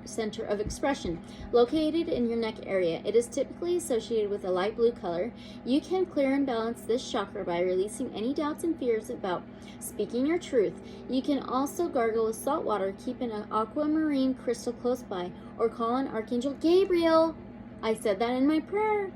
center of expression, located in your neck area. It is typically associated with a light blue color. You can clear and balance this chakra by releasing any doubts and fears about speaking your truth. You can also gargle with salt water, keep an aquamarine crystal close by, or call on Archangel Gabriel. I said that in my prayer.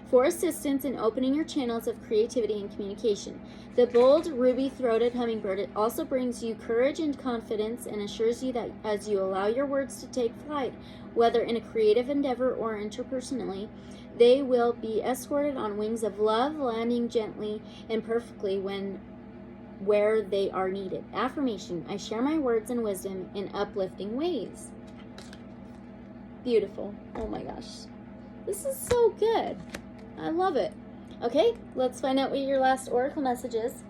For assistance in opening your channels of creativity and communication. The bold, ruby-throated hummingbird also brings you courage and confidence and assures you that as you allow your words to take flight, whether in a creative endeavor or interpersonally, they will be escorted on wings of love, landing gently and perfectly where they are needed. Affirmation: I share my words and wisdom in uplifting ways. Beautiful. Oh my gosh. This is so good. I love it. Okay, let's find out what your last oracle message is.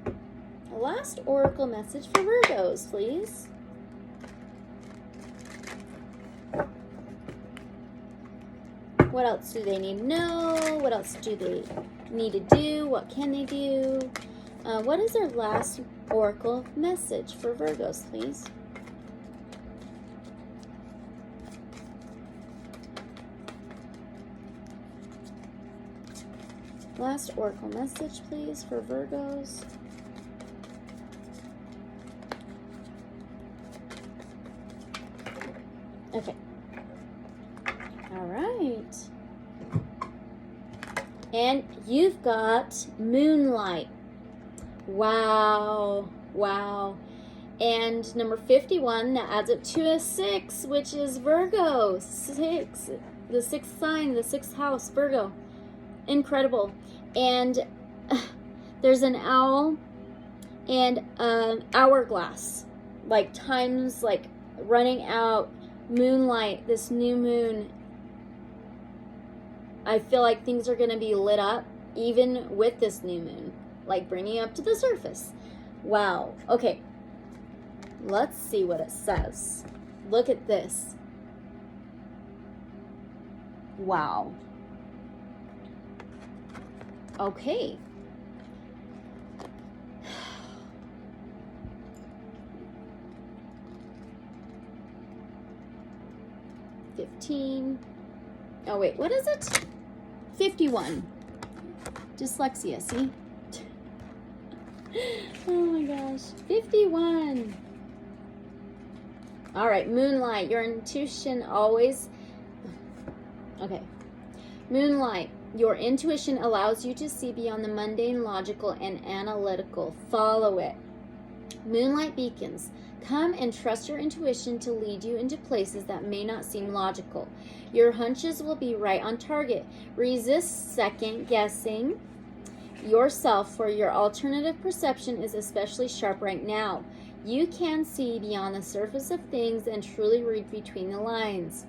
The last oracle message for Virgos, please. What else do they need to know? What else do they need to do? What can they do? What is their last oracle message for Virgos, please? Last oracle message, please, for Virgos. Okay. All right. And you've got moonlight. Wow. Wow. And number 51, that adds up to a 6, which is Virgo. 6. The sixth sign, the sixth house, Virgo. Incredible. And there's an owl and hourglass, like time's like running out. Moonlight, this new moon, I feel like things are going to be lit up even with this new moon, like bringing up to the surface. Wow. Okay, let's see what it says. Look at this. Wow. Okay. Oh wait, what is it? 51. Dyslexia, see? Oh my gosh. 51. All right, moonlight. Your intuition always... Okay. Moonlight. Your intuition allows you to see beyond the mundane, logical, and analytical. Follow it. Moonlight beacons. Come and trust your intuition to lead you into places that may not seem logical. Your hunches will be right on target. Resist second guessing yourself, for your alternative perception is especially sharp right now. You can see beyond the surface of things and truly read between the lines.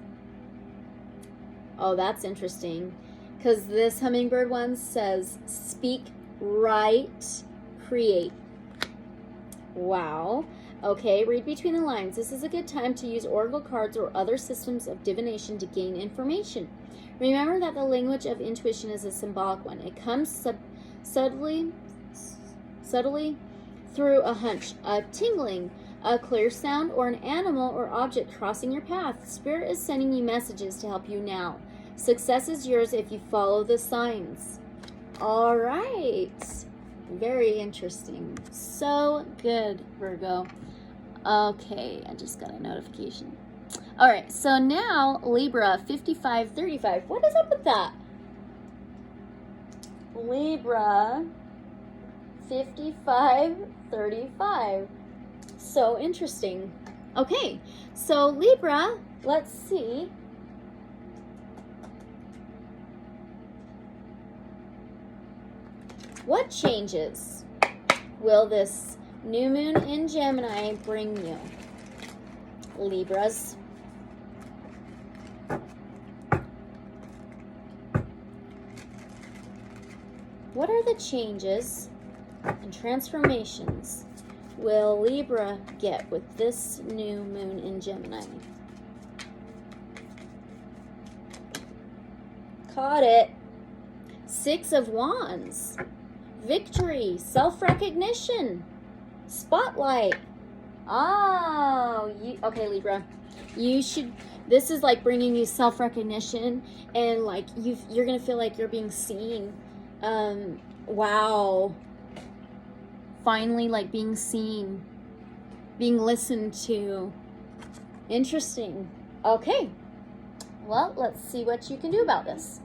Oh, that's interesting. Because this hummingbird one says, speak, write, create. Wow. Okay, read between the lines. This is a good time to use oracle cards or other systems of divination to gain information. Remember that the language of intuition is a symbolic one. It comes subtly through a hunch, a tingling, a clear sound, or an animal or object crossing your path. Spirit is sending you messages to help you now. Success is yours if you follow the signs. All right. Very interesting. So good, Virgo. Okay, I just got a notification. All right, so now Libra 5535. What is up with that? Libra 5535. So interesting. Okay, so Libra, let's see. What changes will this new moon in Gemini bring you? Libras. What are the changes and transformations will Libra get with this new moon in Gemini? Caught it. 6 of Wands. Victory. Self-recognition. Spotlight. Oh, okay, Libra. You should, this is like bringing you self-recognition, and like you're going to feel like you're being seen. Wow. Finally, like being seen, being listened to. Interesting. Okay. Well, let's see what you can do about this.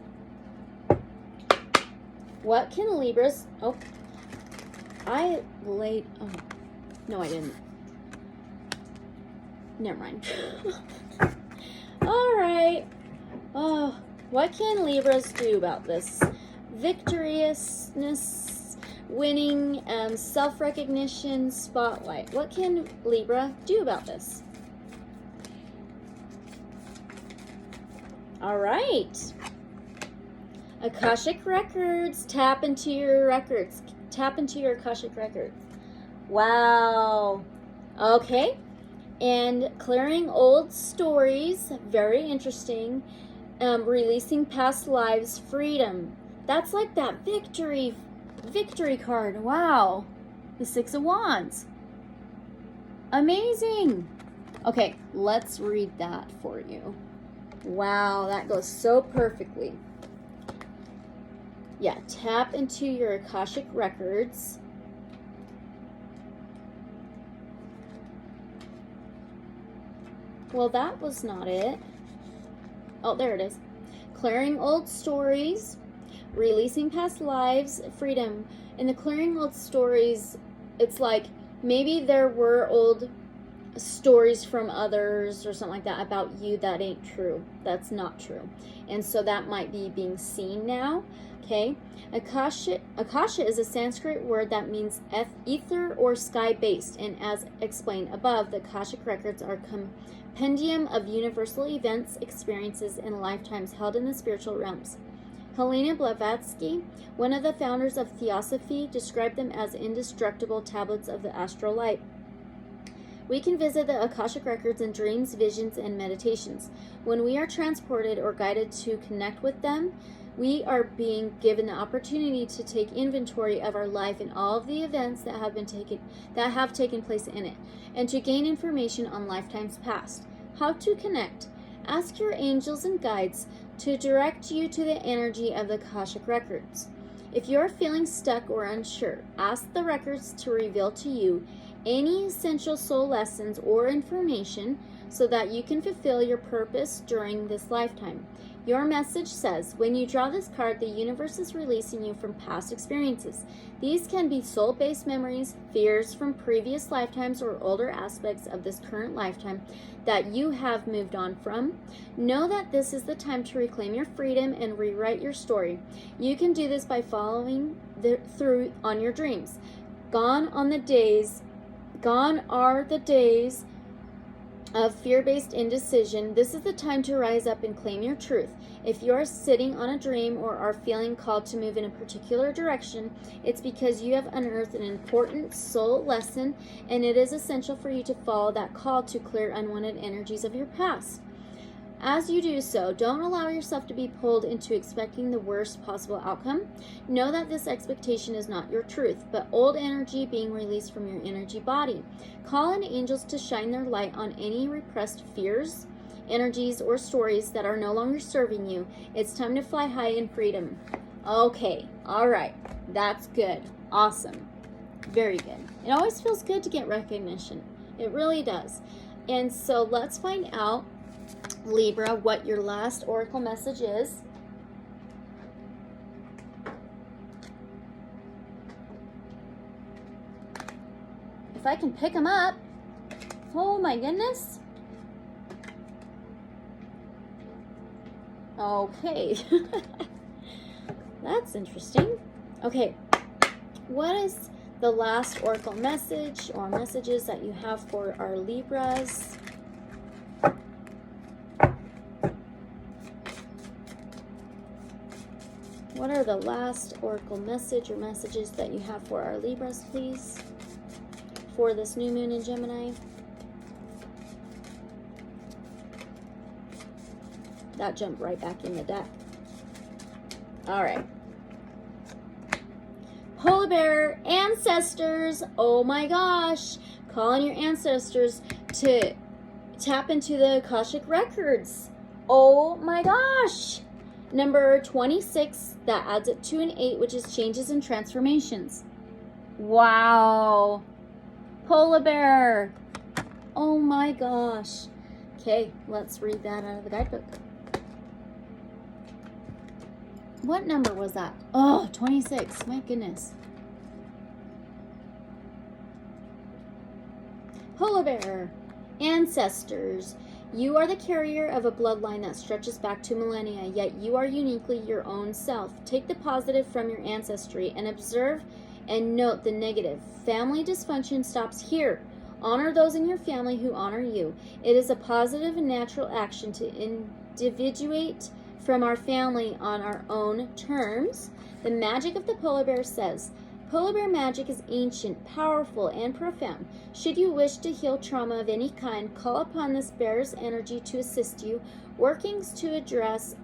What can Libras... Oh, I laid... Oh, no, I didn't. Never mind. All right. Oh, what can Libras do about this? Victoriousness, winning, self-recognition, spotlight. What can Libra do about this? All right. Akashic Records. Tap into your records. Tap into your Akashic Records. Wow. Okay. And clearing old stories. Very interesting. Releasing past lives. Freedom. That's like that victory card. Wow. The 6 of Wands. Amazing. Okay, let's read that for you. Wow, that goes so perfectly. Yeah, tap into your Akashic Records. Well, that was not it. Oh, there it is. Clearing old stories, releasing past lives, freedom. In the clearing old stories, it's like maybe there were old stories from others or something like that about you that ain't true. That's not true. And so that might be being seen now. Okay. Akasha is a Sanskrit word that means ether or sky based, and as explained above, the Akashic Records are compendium of universal events, experiences, and lifetimes held in the spiritual realms. Helena Blavatsky, one of the founders of Theosophy, described them as indestructible tablets of the astral light. We can visit the Akashic Records in dreams, visions, and meditations. When we are transported or guided to connect with them, we are being given the opportunity to take inventory of our life and all of the events that have taken place in it, and to gain information on lifetimes past. How to connect? Ask your angels and guides to direct you to the energy of the Akashic Records. If you are feeling stuck or unsure, ask the records to reveal to you any essential soul lessons or information so that you can fulfill your purpose during this lifetime. Your message says, when you draw this card, the universe is releasing you from past experiences. These can be soul-based memories, fears from previous lifetimes, or older aspects of this current lifetime that you have moved on from. Know that this is the time to reclaim your freedom and rewrite your story. You can do this by following through on your dreams. Gone are the days of fear-based indecision. This is the time to rise up and claim your truth. If you are sitting on a dream or are feeling called to move in a particular direction, it's because you have unearthed an important soul lesson, and it is essential for you to follow that call to clear unwanted energies of your past. As you do so, don't allow yourself to be pulled into expecting the worst possible outcome. Know that this expectation is not your truth, but old energy being released from your energy body. Call in angels to shine their light on any repressed fears, energies, or stories that are no longer serving you. It's time to fly high in freedom. Okay, all right, that's good. Awesome. Very good. It always feels good to get recognition. It really does. And so let's find out, Libra, what your last oracle message is. If I can pick them up. Oh my goodness. Okay. That's interesting. Okay. What is the last oracle message or messages that you have for our Libras? What are the last oracle message or messages that you have for our Libras, please, for this new moon in Gemini? That jumped right back in the deck. All right. Polar Bear ancestors. Oh my gosh. Calling your ancestors to tap into the Akashic records. Oh my gosh. Number 26, that adds up to an 8, which is changes and transformations. Wow. Polar Bear. Oh my gosh. Okay, let's read that out of the guidebook. What number was that? Oh, 26. My goodness. Polar Bear. Ancestors. You are the carrier of a bloodline that stretches back to millennia, yet you are uniquely your own self. Take the positive from your ancestry and observe and note the negative. Family dysfunction stops here. Honor those in your family who honor you. It is a positive and natural action to individuate from our family on our own terms. The magic of the polar bear says, polar bear magic is ancient, powerful, and profound. Should you wish to heal trauma of any kind, call upon this bear's energy to assist you. Workings to address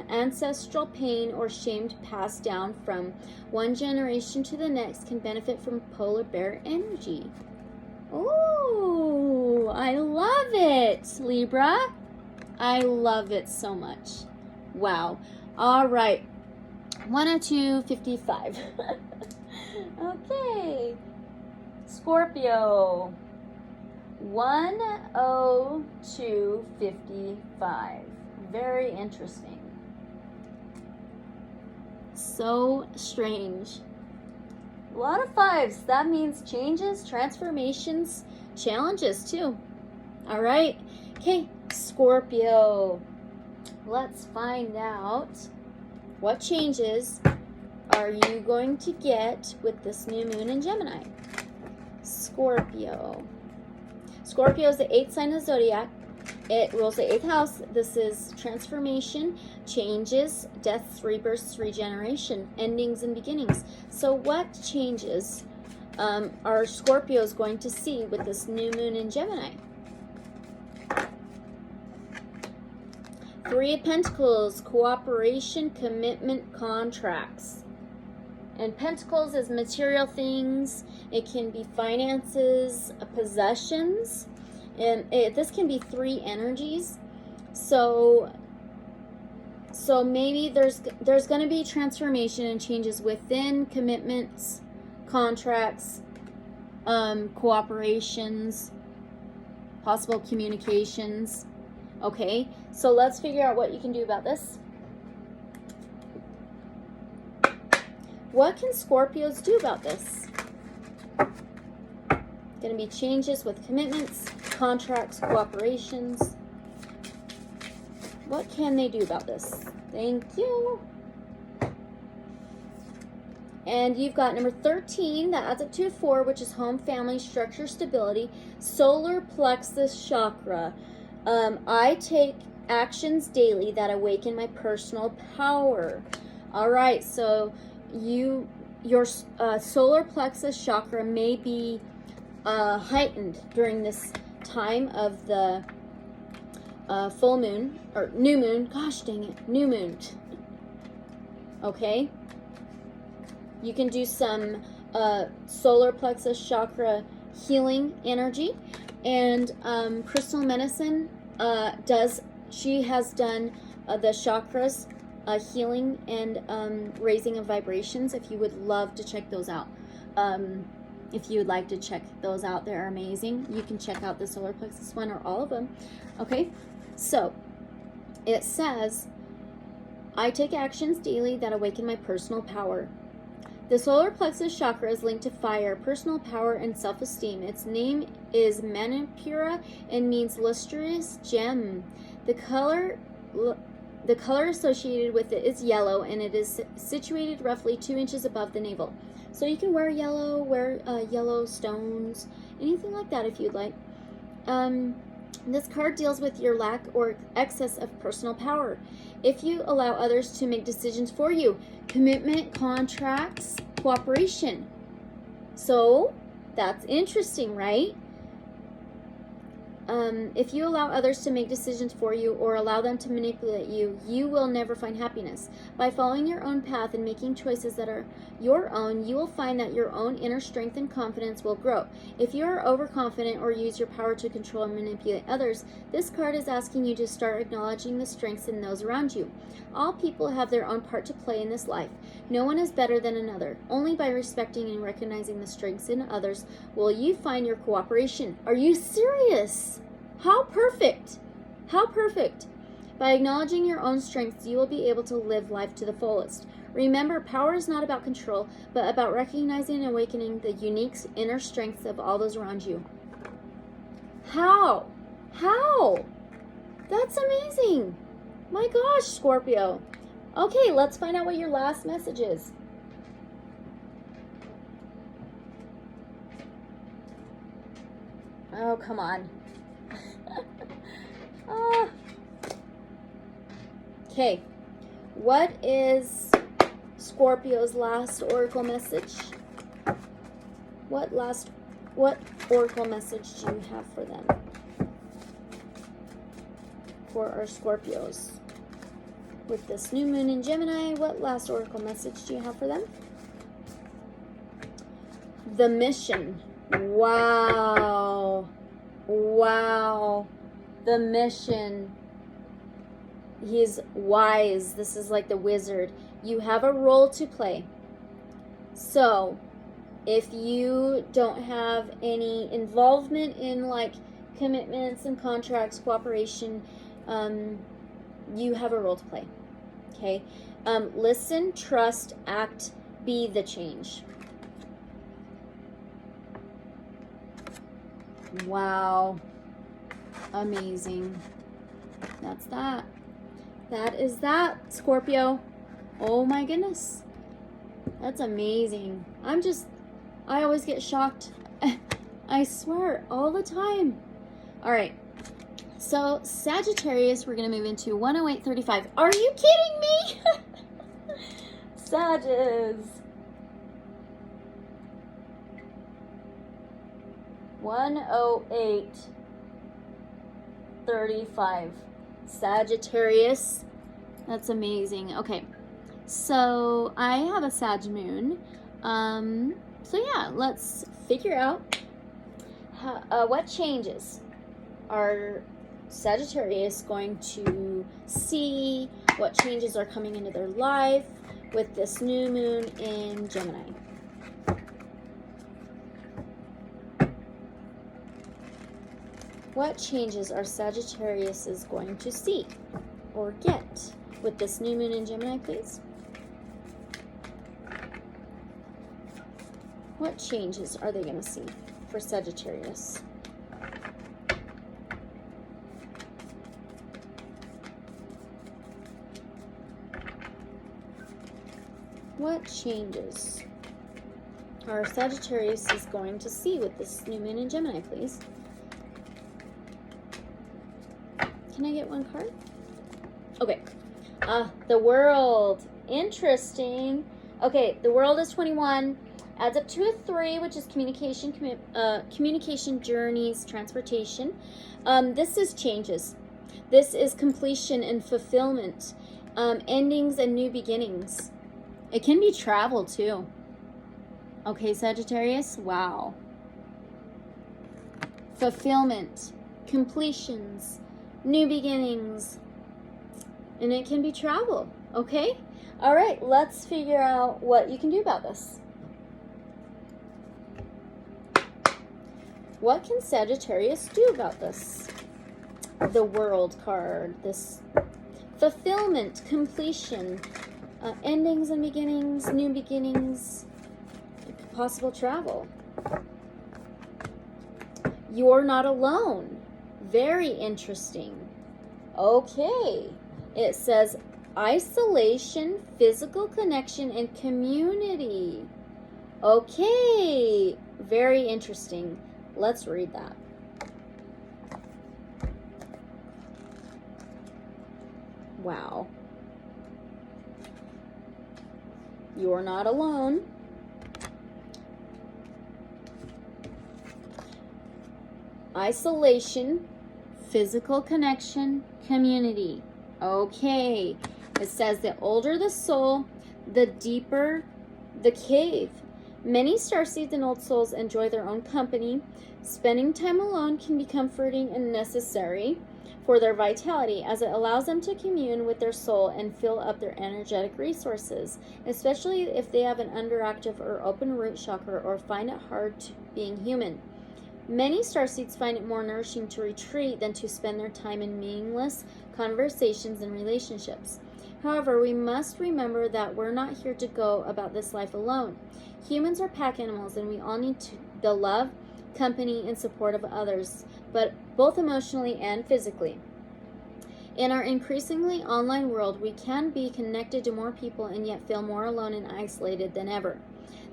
ancestral pain or shame passed down from one generation to the next can benefit from polar bear energy. Oh, I love it, Libra. I love it so much. Wow. All right. 102.55. Okay. Scorpio. 102.55. Very interesting. So strange. A lot of 5s. That means changes, transformations, challenges too. All right. Okay, Scorpio. Let's find out what changes are you going to get with this new moon in Gemini. Scorpio. Scorpio is the 8th sign of Zodiac. It rules the 8th house. This is transformation, changes, deaths, rebirths, regeneration, endings, and beginnings. So what changes are Scorpios going to see with this new moon in Gemini? 3 of Pentacles, cooperation, commitment, contracts. And Pentacles is material things. It can be finances, possessions. And this can be 3 energies. So maybe there's going to be transformation and changes within commitments, contracts, cooperations, possible communications. Okay, so let's figure out what you can do about this. What can Scorpios do about this? Going to be changes with commitments, contracts, cooperations. What can they do about this? Thank you. And you've got number 13, that adds up to 4, which is home, family, structure, stability, solar plexus chakra. I take actions daily that awaken my personal power. All right, so your solar plexus chakra may be heightened during this time of the full moon, or new moon. Gosh dang it, new moon. Okay? You can do some solar plexus chakra healing energy. And Crystal Medicine she has done the chakras healing and raising of vibrations. If you would love to check those out. If you would like to check those out, they're amazing. You can check out the solar plexus one or all of them. Okay, so it says, I take actions daily that awaken my personal power. The solar plexus chakra is linked to fire, personal power, and self-esteem. Its name is Manipura and means lustrous gem. The color associated with it is yellow, and it is situated roughly 2 inches above the navel. So you can wear yellow stones, anything like that if you'd like. This card deals with your lack or excess of personal power. If you allow others to make decisions for you, commitment, contracts, cooperation. So that's interesting, right? If you allow others to make decisions for you or allow them to manipulate you, you will never find happiness. By following your own path and making choices that are your own, you will find that your own inner strength and confidence will grow. If you are overconfident or use your power to control and manipulate others, this card is asking you to start acknowledging the strengths in those around you. All people have their own part to play in this life. No one is better than another. Only by respecting and recognizing the strengths in others will you find your cooperation. Are you serious? How perfect! How perfect! By acknowledging your own strengths, you will be able to live life to the fullest. Remember, power is not about control, but about recognizing and awakening the unique inner strengths of all those around you. How? How? That's amazing! My gosh, Scorpio. Okay, let's find out what your last message is. Oh, come on. Okay, what is Scorpio's last oracle message? What oracle message do you have for them? For our Scorpios. With this new moon in Gemini, what last oracle message do you have for them? The mission. Wow. Wow. The mission. He's wise. This is like the wizard. You have a role to play. So, if you don't have any involvement in like commitments and contracts, cooperation, you have a role to play. Okay? Listen, trust, act, be the change. Wow. Amazing. That's that. That is that, Scorpio. Oh my goodness. That's amazing. I always get shocked. I swear, all the time. All right. So, Sagittarius, we're going to move into 108.35. Are you kidding me? Sagittarius. 108.35. Sagittarius. That's amazing. Okay. So, I have a Sag moon. So yeah, let's figure out what changes are Sagittarius going to see, what changes are coming into their life with this new moon in Gemini. What changes are Sagittarius is going to see or get with this new moon in Gemini, please? What changes are they going to see for Sagittarius? What changes are Sagittarius is going to see with this new moon in Gemini, please? Can I get one card? Okay. The World. Interesting. Okay, the World is 21. Adds up to a 3, which is communication, communication, journeys, transportation. This is changes. This is completion and fulfillment. Endings and new beginnings. It can be travel too. Okay, Sagittarius. Wow. Fulfillment, completions, new beginnings, and it can be travel. Okay? All right, let's figure out what you can do about this. What can Sagittarius do about this? The World card. This fulfillment, completion, endings and beginnings, new beginnings, possible travel. You're not alone. Very interesting. Okay. It says isolation, physical connection, and community. Okay. Very interesting. Let's read that. Wow. You're not alone. Isolation, physical connection, community. Okay. It says the older the soul, the deeper the cave. Many starseeds and old souls enjoy their own company. Spending time alone can be comforting and necessary for their vitality, as it allows them to commune with their soul and fill up their energetic resources, especially if they have an underactive or open root chakra or find it hard being human. Many starseeds find it more nourishing to retreat than to spend their time in meaningless conversations and relationships. However, we must remember that we're not here to go about this life alone. Humans are pack animals, and we all need the love, company, and support of others, but both emotionally and physically. In our increasingly online world, we can be connected to more people and yet feel more alone and isolated than ever.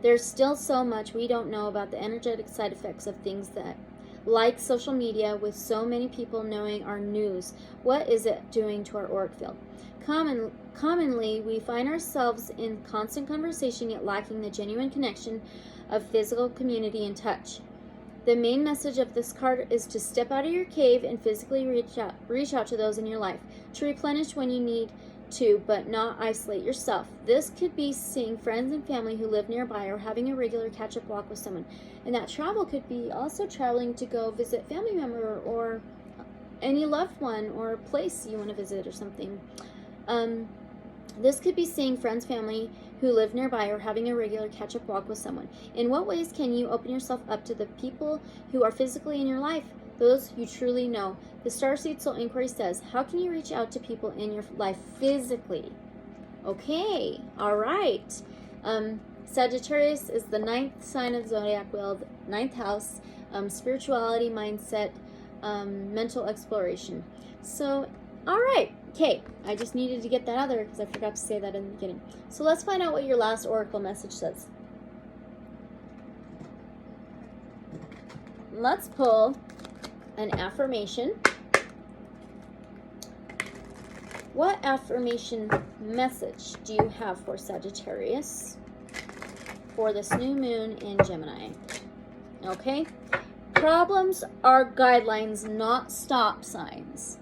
There's still so much we don't know about the energetic side effects of things that, like social media, with so many people knowing our news. What is it doing to our auric field? Commonly, we find ourselves in constant conversation yet lacking the genuine connection of physical community and touch. The main message of this card is to step out of your cave and physically reach out to those in your life, to replenish when you need to, but not isolate yourself. This could be seeing friends and family who live nearby or having a regular catch-up walk with someone. And that travel could be also traveling to go visit family member or any loved one or place you want to visit or something. This could be seeing friends, family who live nearby or having a regular catch-up walk with someone. In what ways can you open yourself up to the people who are physically in your life, those you truly know? The Starseed Soul Inquiry says, how can you reach out to people in your life physically? Okay, all right. Sagittarius is the 9th sign of the Zodiac wheel, 9th house, spirituality, mindset, mental exploration. So, all right. Okay, I just needed to get that out there because I forgot to say that in the beginning. So let's find out what your last oracle message says. Let's pull an affirmation. What affirmation message do you have for Sagittarius for this new moon in Gemini? Okay, problems are guidelines, not stop signs.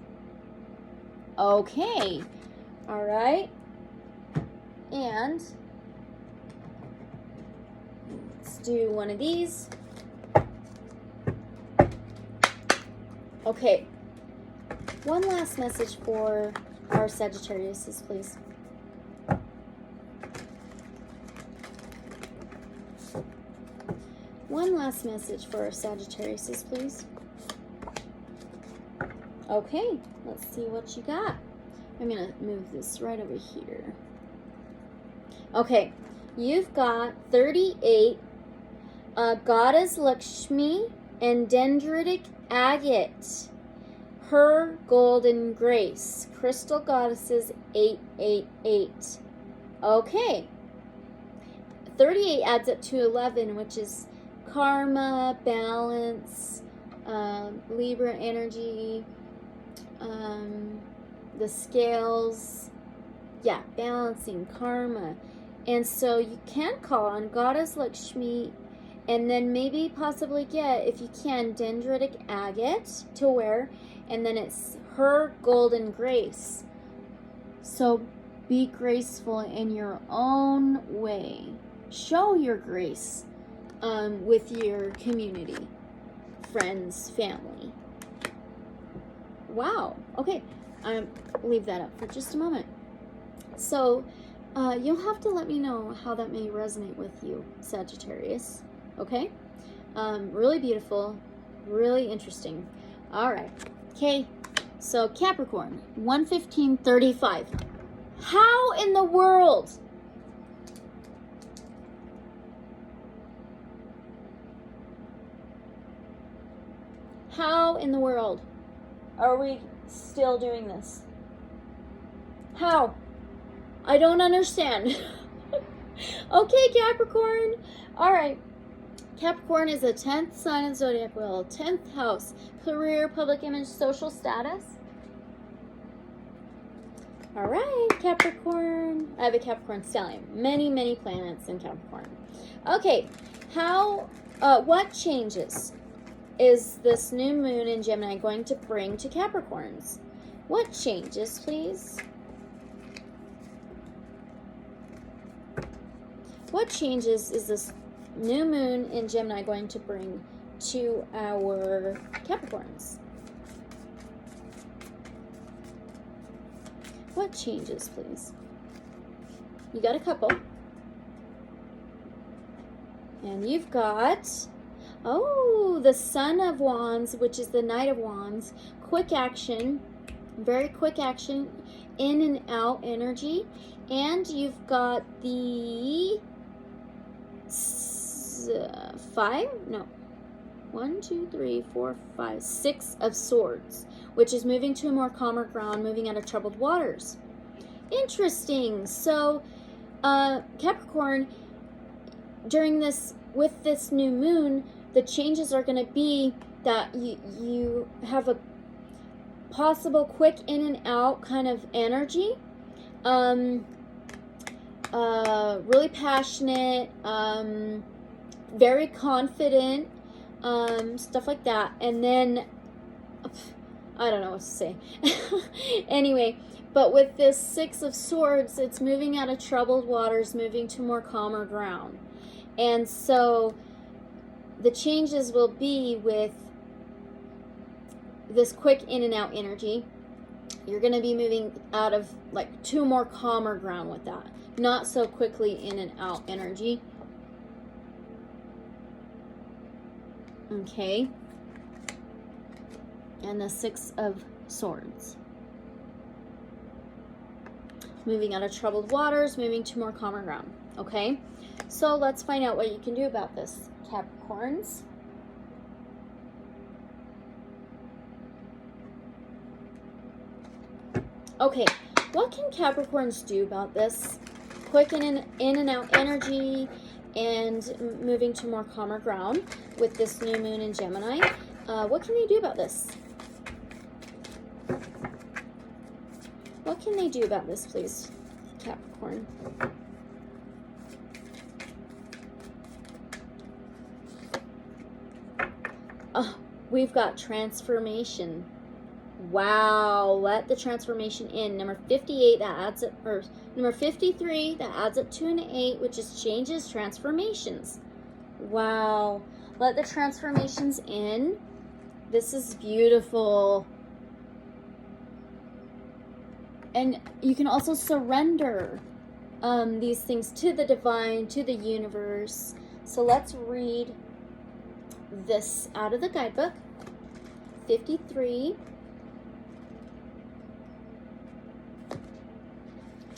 Okay, all right, and let's do one of these. Okay, one last message for our Sagittariuses, please. One last message for our Sagittariuses, please. Okay, let's see what you got. I'm going to move this right over here. Okay, you've got 38, Goddess Lakshmi and Dendritic Agate. Her Golden Grace. Crystal Goddesses 888. Okay. 38 adds up to 11, which is karma, balance, Libra energy, the scales. Yeah, balancing, karma. And so you can call on Goddess Lakshmi and then maybe possibly get, if you can, Dendritic Agate to wear. And then it's Her Golden Grace. So be graceful in your own way. Show your grace with your community, friends, family. Wow. Okay, I'll leave that up for just a moment. So you'll have to let me know how that may resonate with you, Sagittarius. Okay? Really beautiful, really interesting. All right. Okay, so Capricorn, 115:35. How in the world? How in the world are we still doing this? How? I don't understand. Okay, Capricorn. All right. Capricorn is the 10th sign of Zodiac wheel, 10th house, career, public image, social status. All right, Capricorn. I have a Capricorn stellium. Many, many planets in Capricorn. Okay, what changes is this new moon in Gemini going to bring to Capricorns? What changes, please? What changes is this new moon in Gemini going to bring to our Capricorns? What changes, please? You got a couple. And you've got, oh, the Son of Wands, which is the Knight of Wands. Quick action, very quick action, in and out energy. And you've got the 6 of Swords, which is moving to a more calmer ground, moving out of troubled waters. Interesting. So Capricorn, with this new moon, the changes are going to be that you have a possible quick in and out kind of energy, really passionate, very confident, stuff like that. And then I don't know what to say. Anyway, but with this 6 of Swords, it's moving out of troubled waters, moving to more calmer ground. And so the changes will be with this quick in and out energy. You're going to be moving out of to more calmer ground with that. Not so quickly in and out energy. Okay. And the 6 of Swords. Moving out of troubled waters, moving to more calmer ground. Okay? So let's find out what you can do about this, Capricorns. Okay, what can Capricorns do about this? Quick in and out energy and moving to more calmer ground with this new moon in Gemini. What can they do about this? What can they do about this, please, Capricorn? We've got transformation. Wow, let the transformation in. Number 58, that adds up, or number 53, that adds up to an 8, which is changes, transformations. Wow, let the transformations in. This is beautiful. And you can also surrender these things to the divine, to the universe. So let's read this out of the guidebook. 53.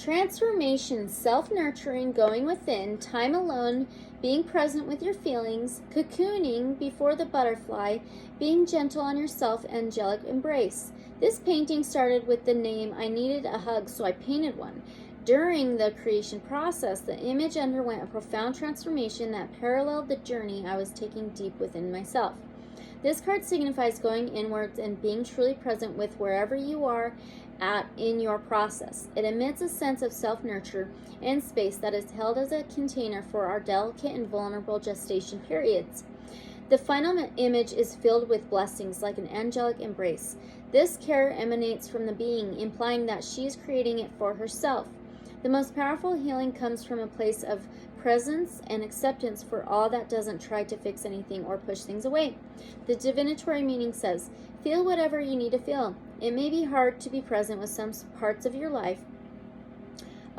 Transformation, self-nurturing, going within, time alone, being present with your feelings, cocooning before the butterfly, being gentle on yourself, angelic embrace. This painting started with the name I needed a hug, so I painted one. During the creation process, the image underwent a profound transformation that paralleled the journey I was taking deep within myself. This card signifies going inwards and being truly present with wherever you are at in your process. It emits a sense of self-nurture and space that is held as a container for our delicate and vulnerable gestation periods. The final image is filled with blessings like an angelic embrace. This care emanates from the being, implying that she is creating it for herself. The most powerful healing comes from a place of presence and acceptance for all that doesn't try to fix anything or push things away. The divinatory meaning says, feel whatever you need to feel. It may be hard to be present with some parts of your life,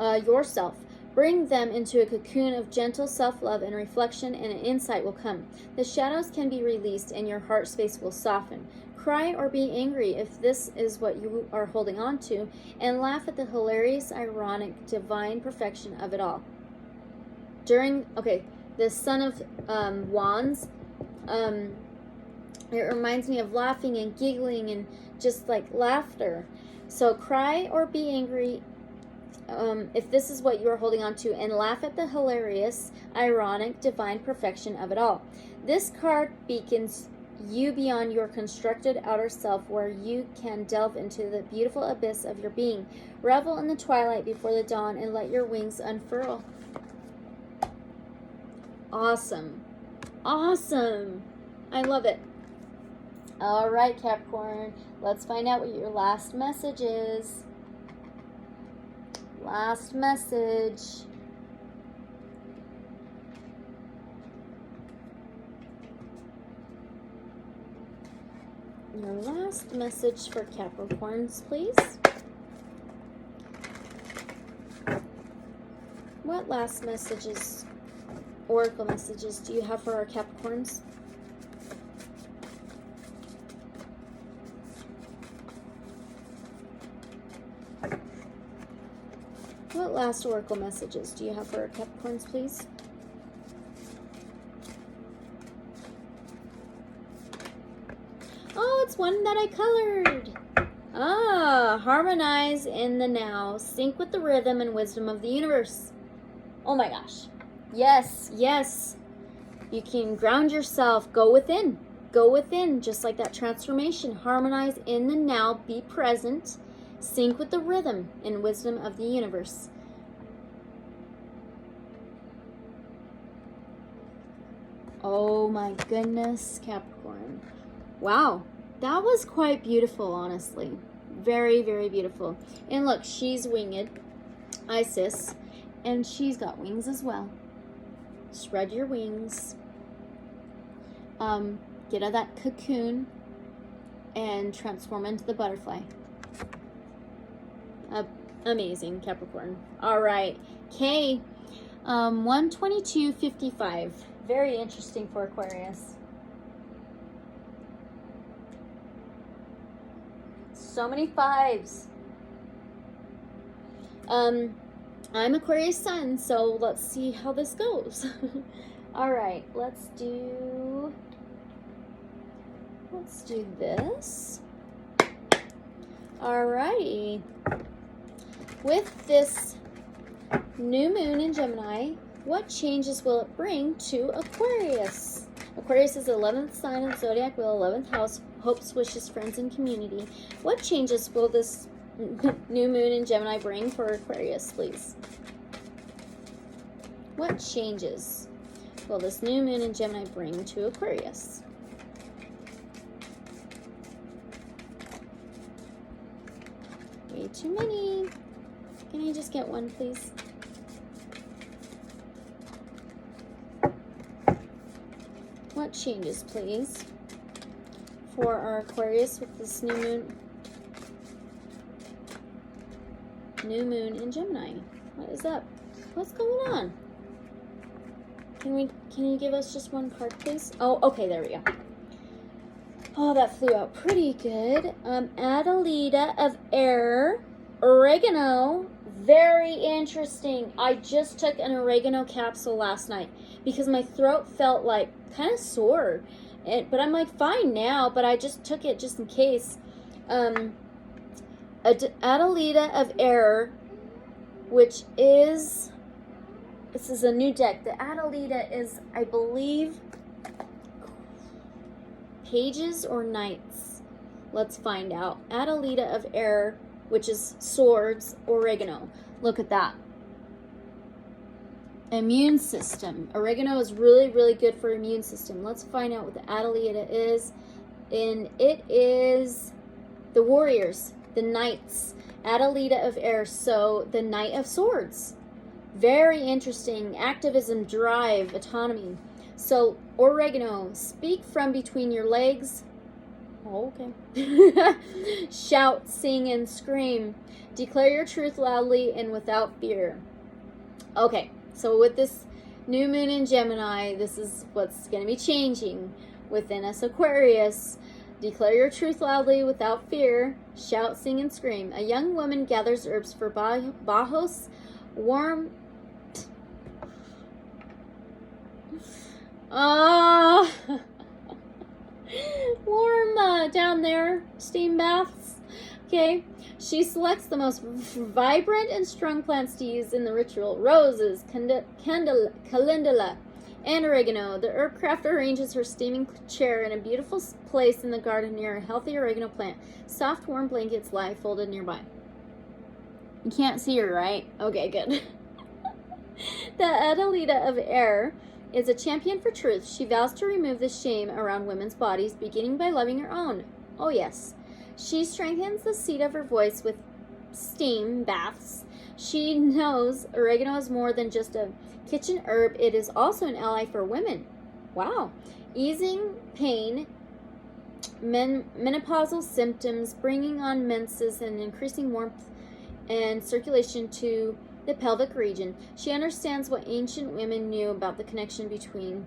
yourself. Bring them into a cocoon of gentle self-love and reflection, and an insight will come. The shadows can be released and your heart space will soften. Cry or be angry if this is what you are holding on to, and laugh at the hilarious, ironic, divine perfection of it all. The Son of Wands, it reminds me of laughing and giggling and just like laughter. So cry or be angry if this is what you are holding on to, and laugh at the hilarious, ironic, divine perfection of it all. This card beacons you beyond your constructed outer self, where you can delve into the beautiful abyss of your being. Revel in the twilight before the dawn and let your wings unfurl. Awesome. Awesome. I love it. All right, Capricorn. Let's find out what your last message is. Last message. Your last message for Capricorns, please. What last messages, oracle messages, do you have for our Capricorns? What last oracle messages do you have for our Capricorns, please? Oh, it's one that I colored. Harmonize in the now. Sync with the rhythm and wisdom of the universe. Oh my gosh. Yes, yes. You can ground yourself. Go within. Go within, just like that transformation. Harmonize in the now. Be present. Sync with the rhythm and wisdom of the universe. Oh my goodness, Capricorn. Wow, that was quite beautiful, honestly. Very, very beautiful. And look, she's winged, Isis, and she's got wings as well. Spread your wings. Get out of that cocoon and transform into the butterfly. Amazing, Capricorn. All right, K, 122.55. Very interesting for Aquarius. So many fives. I'm Aquarius Sun, so let's see how this goes. All right, let's do this. All righty. With this new moon in Gemini, what changes will it bring to Aquarius? Aquarius is the 11th sign of the Zodiac wheel, 11th house, hopes, wishes, friends, and community. What changes will this new moon in Gemini bring for Aquarius, please? What changes will this new moon in Gemini bring to Aquarius? Way too many. Can I just get one, please? What changes, please, for our Aquarius with this new moon? New moon in Gemini. What is up? What's going on? Can you give us just one card, please? Oh, okay, there we go. Oh, that flew out pretty good. Adelita of Air, Oregano, Very interesting. I just took an oregano capsule last night because my throat felt like kind of sore. But I'm like fine now, but I just took it just in case. Adelita of Error, which is, this is a new deck. The Adelita is, I believe, pages or knights. Let's find out. Adelita of Error, which is swords, oregano. Look at that. Immune system. Oregano is really, really good for immune system. Let's find out what the Adelita is. And it is the warriors, the knights. Adelita of Air, so the Knight of Swords. Very interesting. Activism, drive, autonomy. So, oregano, speak from between your legs. Oh, okay. Shout, sing, and scream. Declare your truth loudly and without fear. Okay, so with this new moon in Gemini, this is what's going to be changing within us, Aquarius. Declare your truth loudly without fear. Shout, sing, and scream. A young woman gathers herbs for Bajos, warm... warm down there, steam baths. Okay. She selects the most vibrant and strong plants to use in the ritual. Roses, calendula, and oregano. The herb crafter arranges her steaming chair in a beautiful place in the garden near a healthy oregano plant. Soft, warm blankets lie folded nearby. You can't see her, right? Okay, good. The Adelita of Air is a champion for truth. She vows to remove the shame around women's bodies, beginning by loving her own. Oh, yes. She strengthens the seat of her voice with steam baths. She knows oregano is more than just a kitchen herb. It is also an ally for women. Wow. Easing pain, menopausal symptoms, bringing on menses, and increasing warmth and circulation to the pelvic region. She understands what ancient women knew about the connection between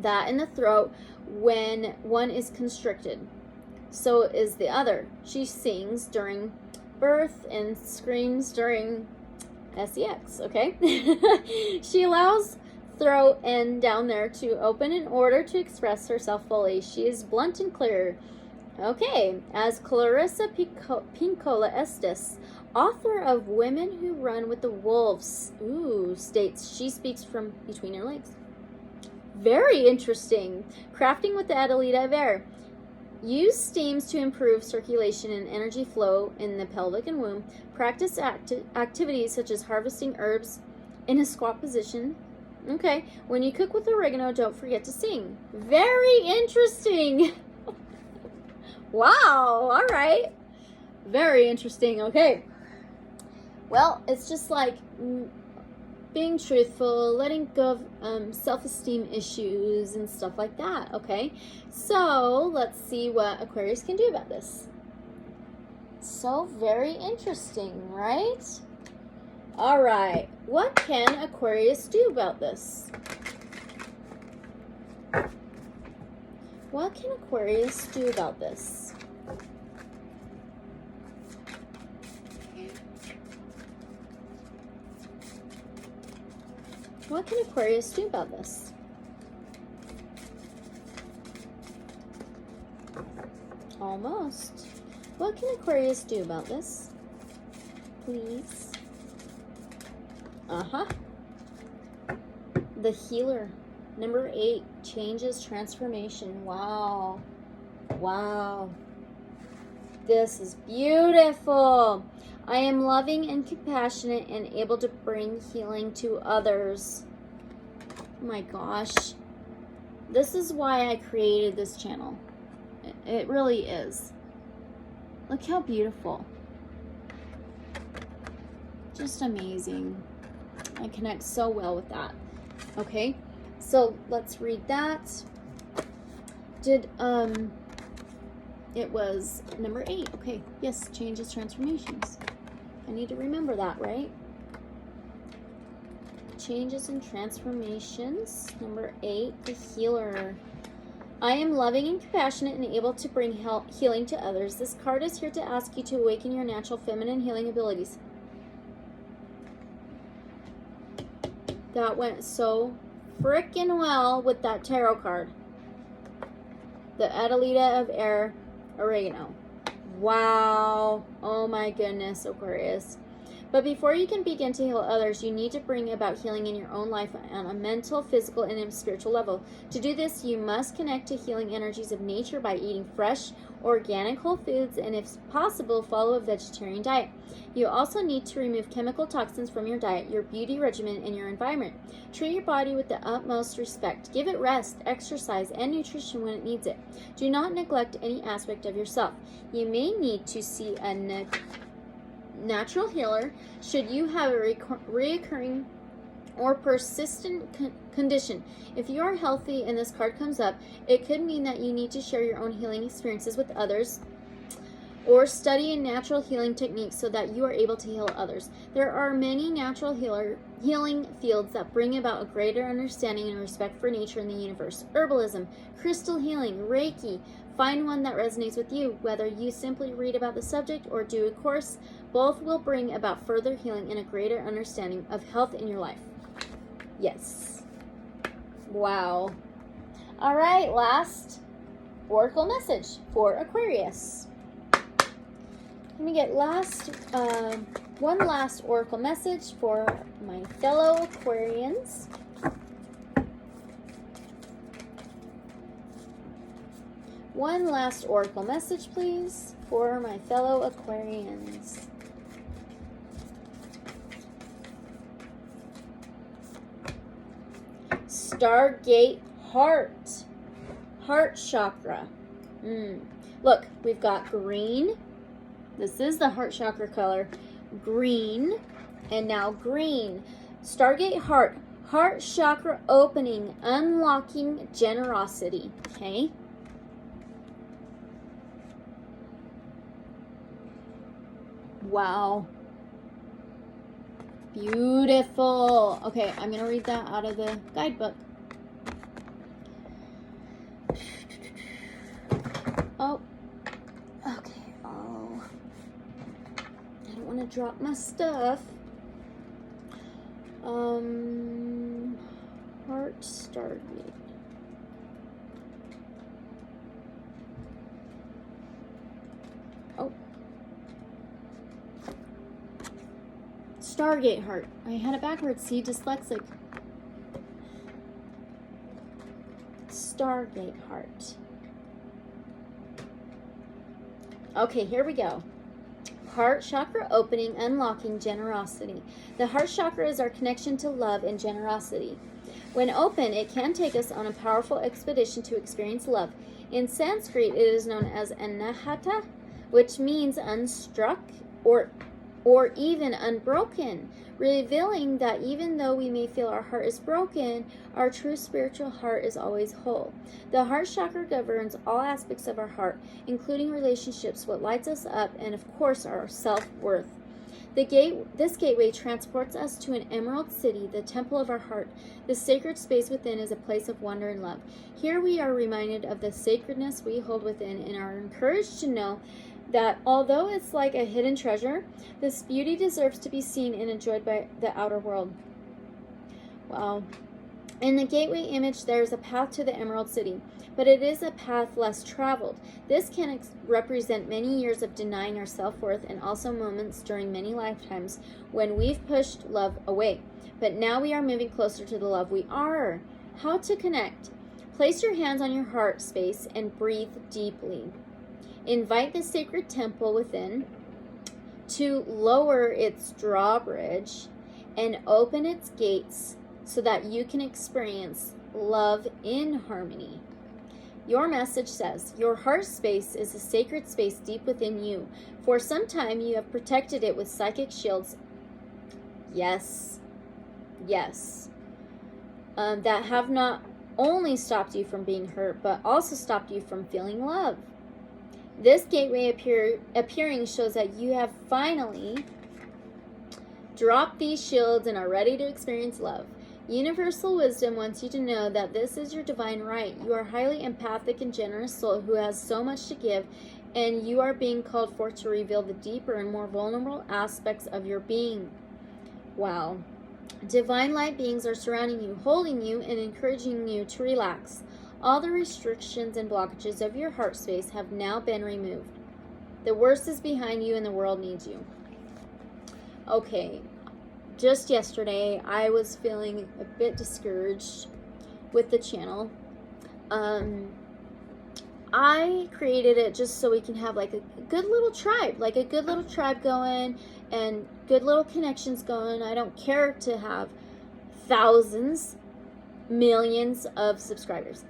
that and the throat when one is constricted. So is the other. She sings during birth and screams during sex, okay? She allows throat and down there to open in order to express herself fully. She is blunt and clear. Okay, as Clarissa Pinkola Estes, author of Women Who Run with the Wolves, states she speaks from between her legs. Very interesting. Crafting with the Adelita of Air. Use steams to improve circulation and energy flow in the pelvic and womb. Practice activities such as harvesting herbs in a squat position. Okay. When you cook with oregano, don't forget to sing. Very interesting. Wow. All right. Very interesting. Okay. Well, it's just like being truthful, letting go of self-esteem issues and stuff like that, okay? So, let's see what Aquarius can do about this. So, very interesting, right? All right, what can Aquarius do about this? What can Aquarius do about this? What can Aquarius do about this? Almost. What can Aquarius do about this? Please. The Healer. Number 8. Changes, transformation. Wow. Wow. This is beautiful. I am loving and compassionate and able to bring healing to others. Oh my gosh. This is why I created this channel. It really is. Look how beautiful. Just amazing. I connect so well with that. Okay, so let's read that. It was number 8. Okay, yes, changes, transformations. I need to remember that, right? Changes and transformations. Number 8, the Healer. I am loving and compassionate and able to bring healing to others. This card is here to ask you to awaken your natural feminine healing abilities. That went so freaking well with that tarot card. The Adelita of Air Oregano. Wow. Oh my goodness, Aquarius. But before you can begin to heal others, you need to bring about healing in your own life on a mental, physical, and a spiritual level. To do this, you must connect to healing energies of nature by eating fresh, organic whole foods, and if possible, follow a vegetarian diet. You also need to remove chemical toxins from your diet, your beauty regimen, and your environment. Treat your body with the utmost respect. Give it rest, exercise, and nutrition when it needs it. Do not neglect any aspect of yourself. You may need to see a natural healer should you have a reoccurring or persistent condition. If you are healthy and this card comes up, it could mean that you need to share your own healing experiences with others or study natural healing techniques so that you are able to heal others. There are many natural healing fields that bring about a greater understanding and respect for nature and the universe. Herbalism, crystal healing, Reiki. Find one that resonates with you. Whether you simply read about the subject or do a course, both will bring about further healing and a greater understanding of health in your life. Yes. Wow. All right, last oracle message for Aquarius. Let me get one last oracle message for my fellow Aquarians. One last oracle message, please, for my fellow Aquarians. Stargate Heart. Heart chakra. Look, we've got green. This is the heart chakra color. Green. And now green. Stargate Heart. Heart chakra opening. Unlocking generosity. Okay. Wow. Beautiful. Okay, I'm going to read that out of the guidebook. Oh. Okay. Oh. I don't want to drop my stuff. Heart Stargate. Oh. Stargate Heart. I had it backwards. See, dyslexic. Stargate Heart. Okay, here we go. Heart chakra opening, unlocking generosity. The heart chakra is our connection to love and generosity. When open, it can take us on a powerful expedition to experience love. In Sanskrit, it is known as anahata, which means unstruck or even unbroken, revealing that even though we may feel our heart is broken, our true spiritual heart is always whole. The heart chakra governs all aspects of our heart, including relationships, what lights us up, and of course our self-worth. This gateway transports us to an emerald city, the temple of our heart. The sacred space within is a place of wonder and love. Here we are reminded of the sacredness we hold within and are encouraged to know that although it's like a hidden treasure, this beauty deserves to be seen and enjoyed by the outer world. Wow. In the gateway image, there is a path to the Emerald City, but it is a path less traveled. This can represent many years of denying our self-worth and also moments during many lifetimes when we've pushed love away. But now we are moving closer to the love we are. How to connect? Place your hands on your heart space and breathe deeply. Invite the sacred temple within to lower its drawbridge and open its gates so that you can experience love in harmony. Your message says, your heart space is a sacred space deep within you. For some time, you have protected it with psychic shields. Yes. That have not only stopped you from being hurt, but also stopped you from feeling love. This gateway appearing shows that you have finally dropped these shields and are ready to experience love. Universal wisdom wants you to know that this is your divine right. You are a highly empathic and generous soul who has so much to give, and you are being called forth to reveal the deeper and more vulnerable aspects of your being. Wow. Divine light beings are surrounding you, holding you, and encouraging you to relax. All the restrictions and blockages of your heart space have now been removed. The worst is behind you and the world needs you. Okay, just yesterday I was feeling a bit discouraged with the channel. I created it just so we can have like a good little tribe, going and good little connections going. I don't care to have thousands, millions of subscribers.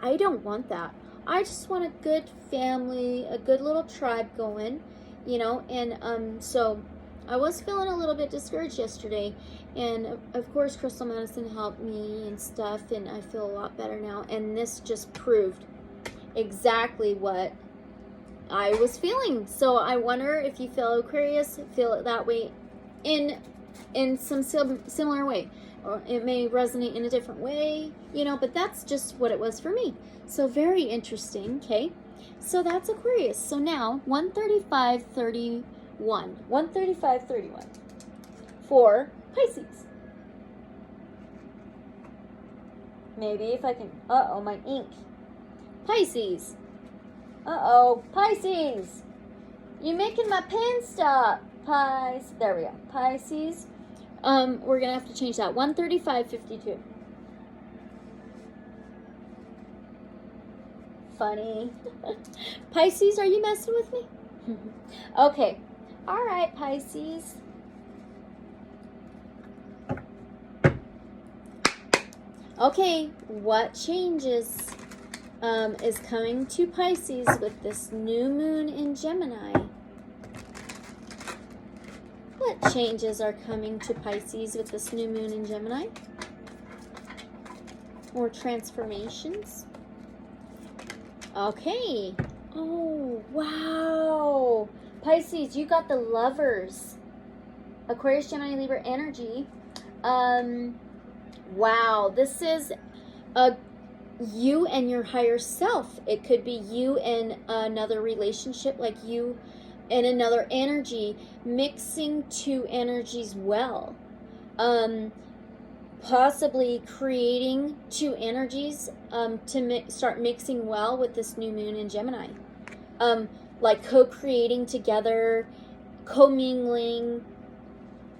I don't want that. I just want a good family, a good little tribe going, you know, and so I was feeling a little bit discouraged yesterday, and of course crystal medicine helped me and stuff, and I feel a lot better now, and this just proved exactly what I was feeling. So I wonder if you feel Aquarius, feel it that way in some similar way, or it may resonate in a different way, you know, but that's just what it was for me. So very interesting. Okay, so that's Aquarius. So now 135.31 for Pisces. Maybe if I can, uh-oh, my ink. Pisces. Uh-oh, Pisces. You're making my pen stop. There we go. Pisces. We're going to have to change that. 135.52. Funny. Pisces, are you messing with me? Okay. All right, Pisces. Okay, what changes is coming to Pisces with this new moon in Gemini? What changes are coming to Pisces with this new moon in Gemini? Or transformations? Okay. Oh, wow. Pisces, you got the Lovers. Aquarius, Gemini, Libra energy. Wow. This is you and your higher self. It could be you and another relationship, like you and another energy, mixing two energies well. Possibly creating two energies to start mixing well with this new moon in Gemini. Like co-creating together, co-mingling,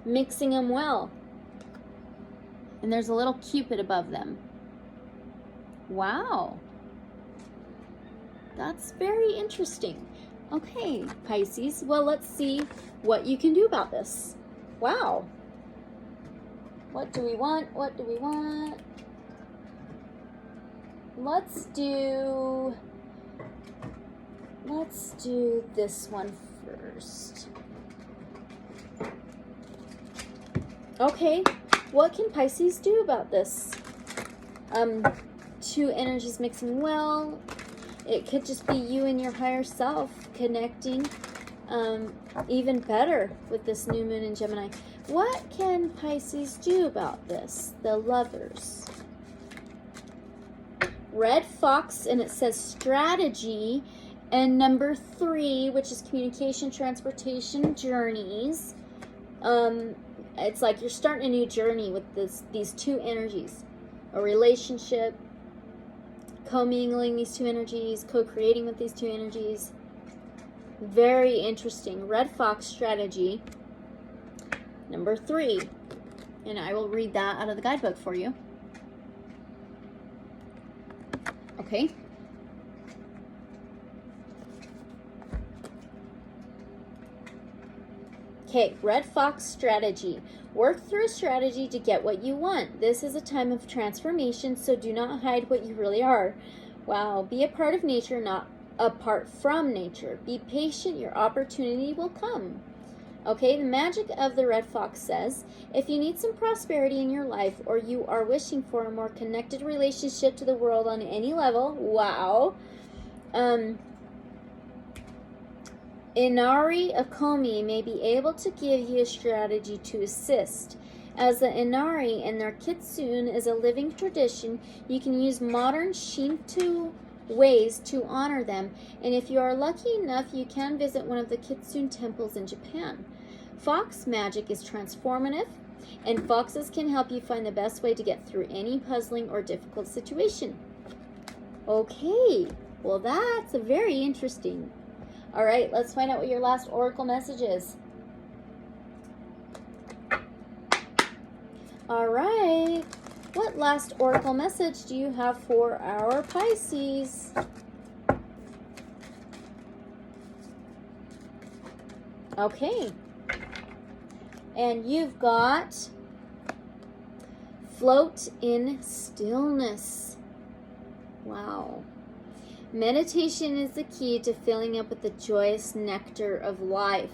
mixing them well. And there's a little Cupid above them. Wow. That's very interesting. Okay, Pisces. Well, let's see what you can do about this. Wow. What do we want? What do we want? Let's do this one first. Okay, what can Pisces do about this? Two energies mixing well. It could just be you and your higher self connecting even better with this new moon in Gemini. What can Pisces do about this? The Lovers. Red Fox, and it says strategy. And number 3, which is communication, transportation, journeys. It's like you're starting a new journey with these two energies. A relationship, co-mingling these two energies, co-creating with these two energies. Very interesting. Red Fox strategy. Number 3. And I will read that out of the guidebook for you. Okay. Okay, Red Fox strategy. Work through a strategy to get what you want. This is a time of transformation, so do not hide what you really are. Wow, be a part of nature, not apart from nature. Be patient, your opportunity will come. Okay, the magic of the Red Fox says, if you need some prosperity in your life, or you are wishing for a more connected relationship to the world on any level, wow, Inari Akomi may be able to give you a strategy to assist. As the Inari and their kitsune is a living tradition, you can use modern Shinto ways to honor them, and if you are lucky enough, you can visit one of the kitsune temples in Japan. Fox magic is transformative, And foxes can help you find the best way to get through any puzzling or difficult situation. Okay, well that's very interesting. All right, let's find out what your last oracle message is. All right, what last oracle message do you have for our Pisces? Okay, and you've got float in stillness. Wow. Meditation is the key to filling up with the joyous nectar of life.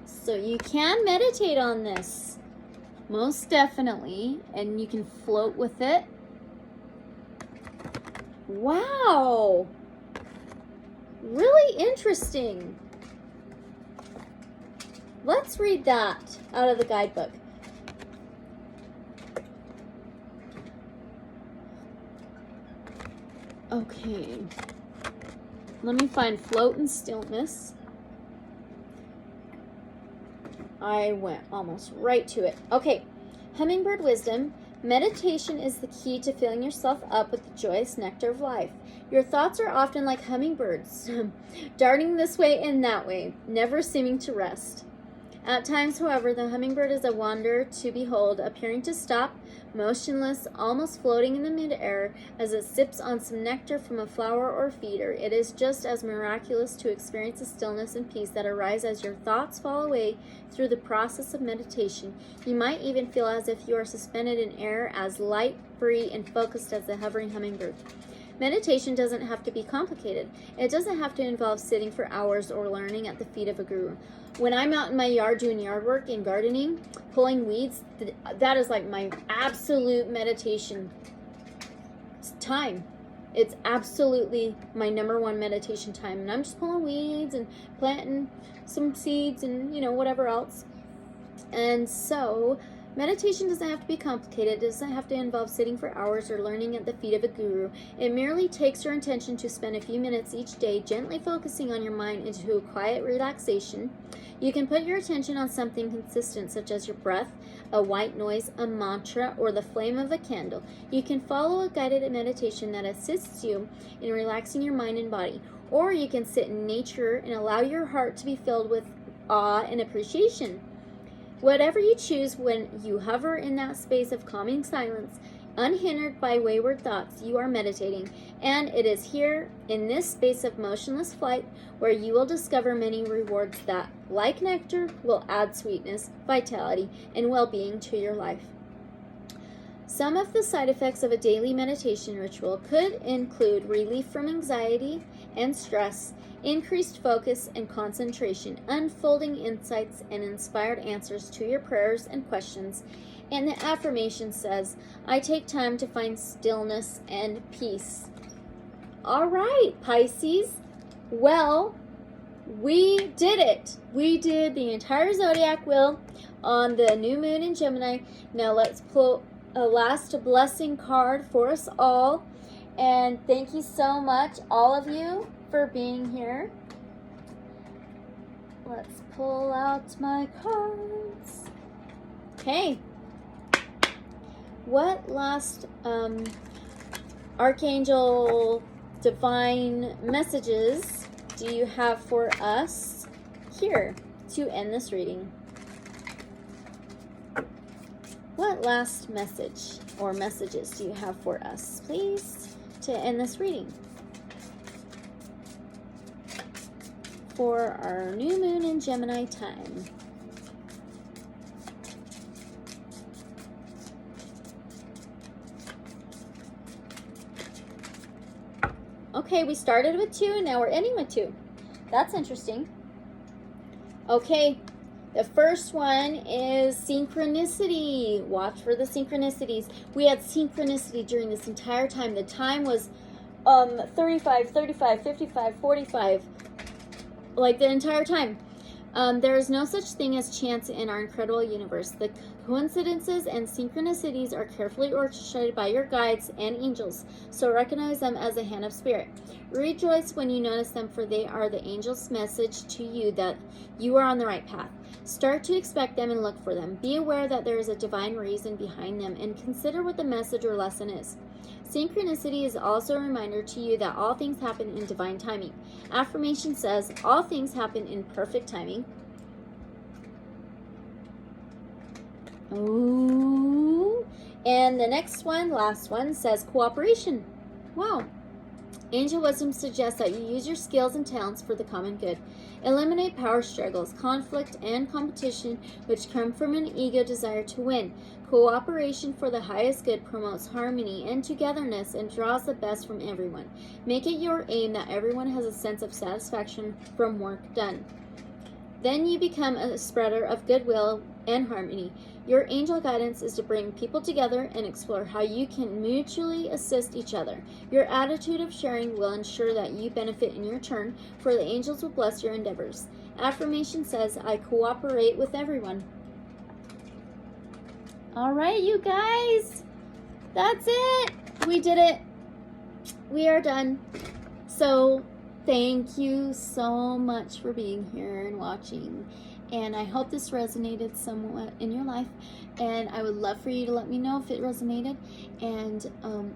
So you can meditate on this, most definitely, and you can float with it. Wow. Really interesting. Let's read that out of the guidebook. Okay. Let me find float and stillness. I went almost right to it. Okay. Hummingbird wisdom. Meditation is the key to filling yourself up with the joyous nectar of life. Your thoughts are often like hummingbirds, darting this way and that way, never seeming to rest. At times, however, the hummingbird is a wonder to behold, appearing to stop, motionless, almost floating in the mid-air, as it sips on some nectar from a flower or feeder. It is just as miraculous to experience the stillness and peace that arise as your thoughts fall away through the process of meditation. You might even feel as if you are suspended in air, as light, free, and focused as the hovering hummingbird. Meditation doesn't have to be complicated. It doesn't have to involve sitting for hours or learning at the feet of a guru. When I'm out in my yard doing yard work and gardening, pulling weeds, that is like my absolute meditation time. It's absolutely my number one meditation time. And I'm just pulling weeds and planting some seeds and, whatever else. And so meditation doesn't have to be complicated. It doesn't have to involve sitting for hours or learning at the feet of a guru. It merely takes your intention to spend a few minutes each day gently focusing on your mind into a quiet relaxation. You can put your attention on something consistent, such as your breath, a white noise, a mantra, or the flame of a candle. You can follow a guided meditation that assists you in relaxing your mind and body. Or you can sit in nature and allow your heart to be filled with awe and appreciation. Whatever you choose, when you hover in that space of calming silence, unhindered by wayward thoughts, you are meditating. And it is here, in this space of motionless flight, where you will discover many rewards that, like nectar, will add sweetness, vitality, and well-being to your life. Some of the side effects of a daily meditation ritual could include relief from anxiety and stress, increased focus and concentration, unfolding insights and inspired answers to your prayers and questions. And the affirmation says, I take time to find stillness and peace. All right, Pisces. Well, we did it. We did the entire Zodiac wheel on the new moon in Gemini. Now let's pull a last blessing card for us all. And thank you so much, all of you, for being here. Let's pull out my cards. Okay. What last Archangel divine messages do you have for us here to end this reading? What last message or messages do you have for us, please, to end this reading? For our new moon in Gemini time. Okay, we started with 2 and now we're ending with 2. That's interesting. Okay, the first one is synchronicity. Watch for the synchronicities. We had synchronicity during this entire time. The time was 35, 35, 55, 45. Like the entire time. There is no such thing as chance in our incredible universe. The coincidences and synchronicities are carefully orchestrated by your guides and angels, so recognize them as a hand of spirit. Rejoice when you notice them, for they are the angel's message to you that you are on the right path. Start to expect them and look for them. Be aware that there is a divine reason behind them and consider what the message or lesson is. Synchronicity is also a reminder to you that all things happen in divine timing. Affirmation says, all things happen in perfect timing. Ooh. And the next one, last one, says cooperation. Wow. Angel wisdom suggests that you use your skills and talents for the common good. Eliminate power struggles, conflict, and competition which come from an ego desire to win. Cooperation for the highest good promotes harmony and togetherness and draws the best from everyone. Make it your aim that everyone has a sense of satisfaction from work done. Then you become a spreader of goodwill and harmony. Your angel guidance is to bring people together and explore how you can mutually assist each other. Your attitude of sharing will ensure that you benefit in your turn, for the angels will bless your endeavors. Affirmation says, I cooperate with everyone. All right, you guys. That's it. We did it. We are done. So, thank you so much for being here and watching. And I hope this resonated somewhat in your life. And I would love for you to let me know if it resonated. And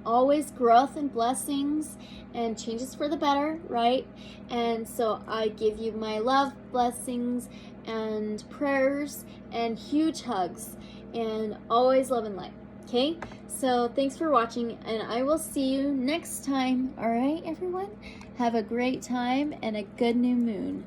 always growth and blessings and changes for the better, right? And so I give you my love, blessings, and prayers, and huge hugs. And always love and light. Okay? So thanks for watching. And I will see you next time. All right, everyone? Have a great time and a good new moon.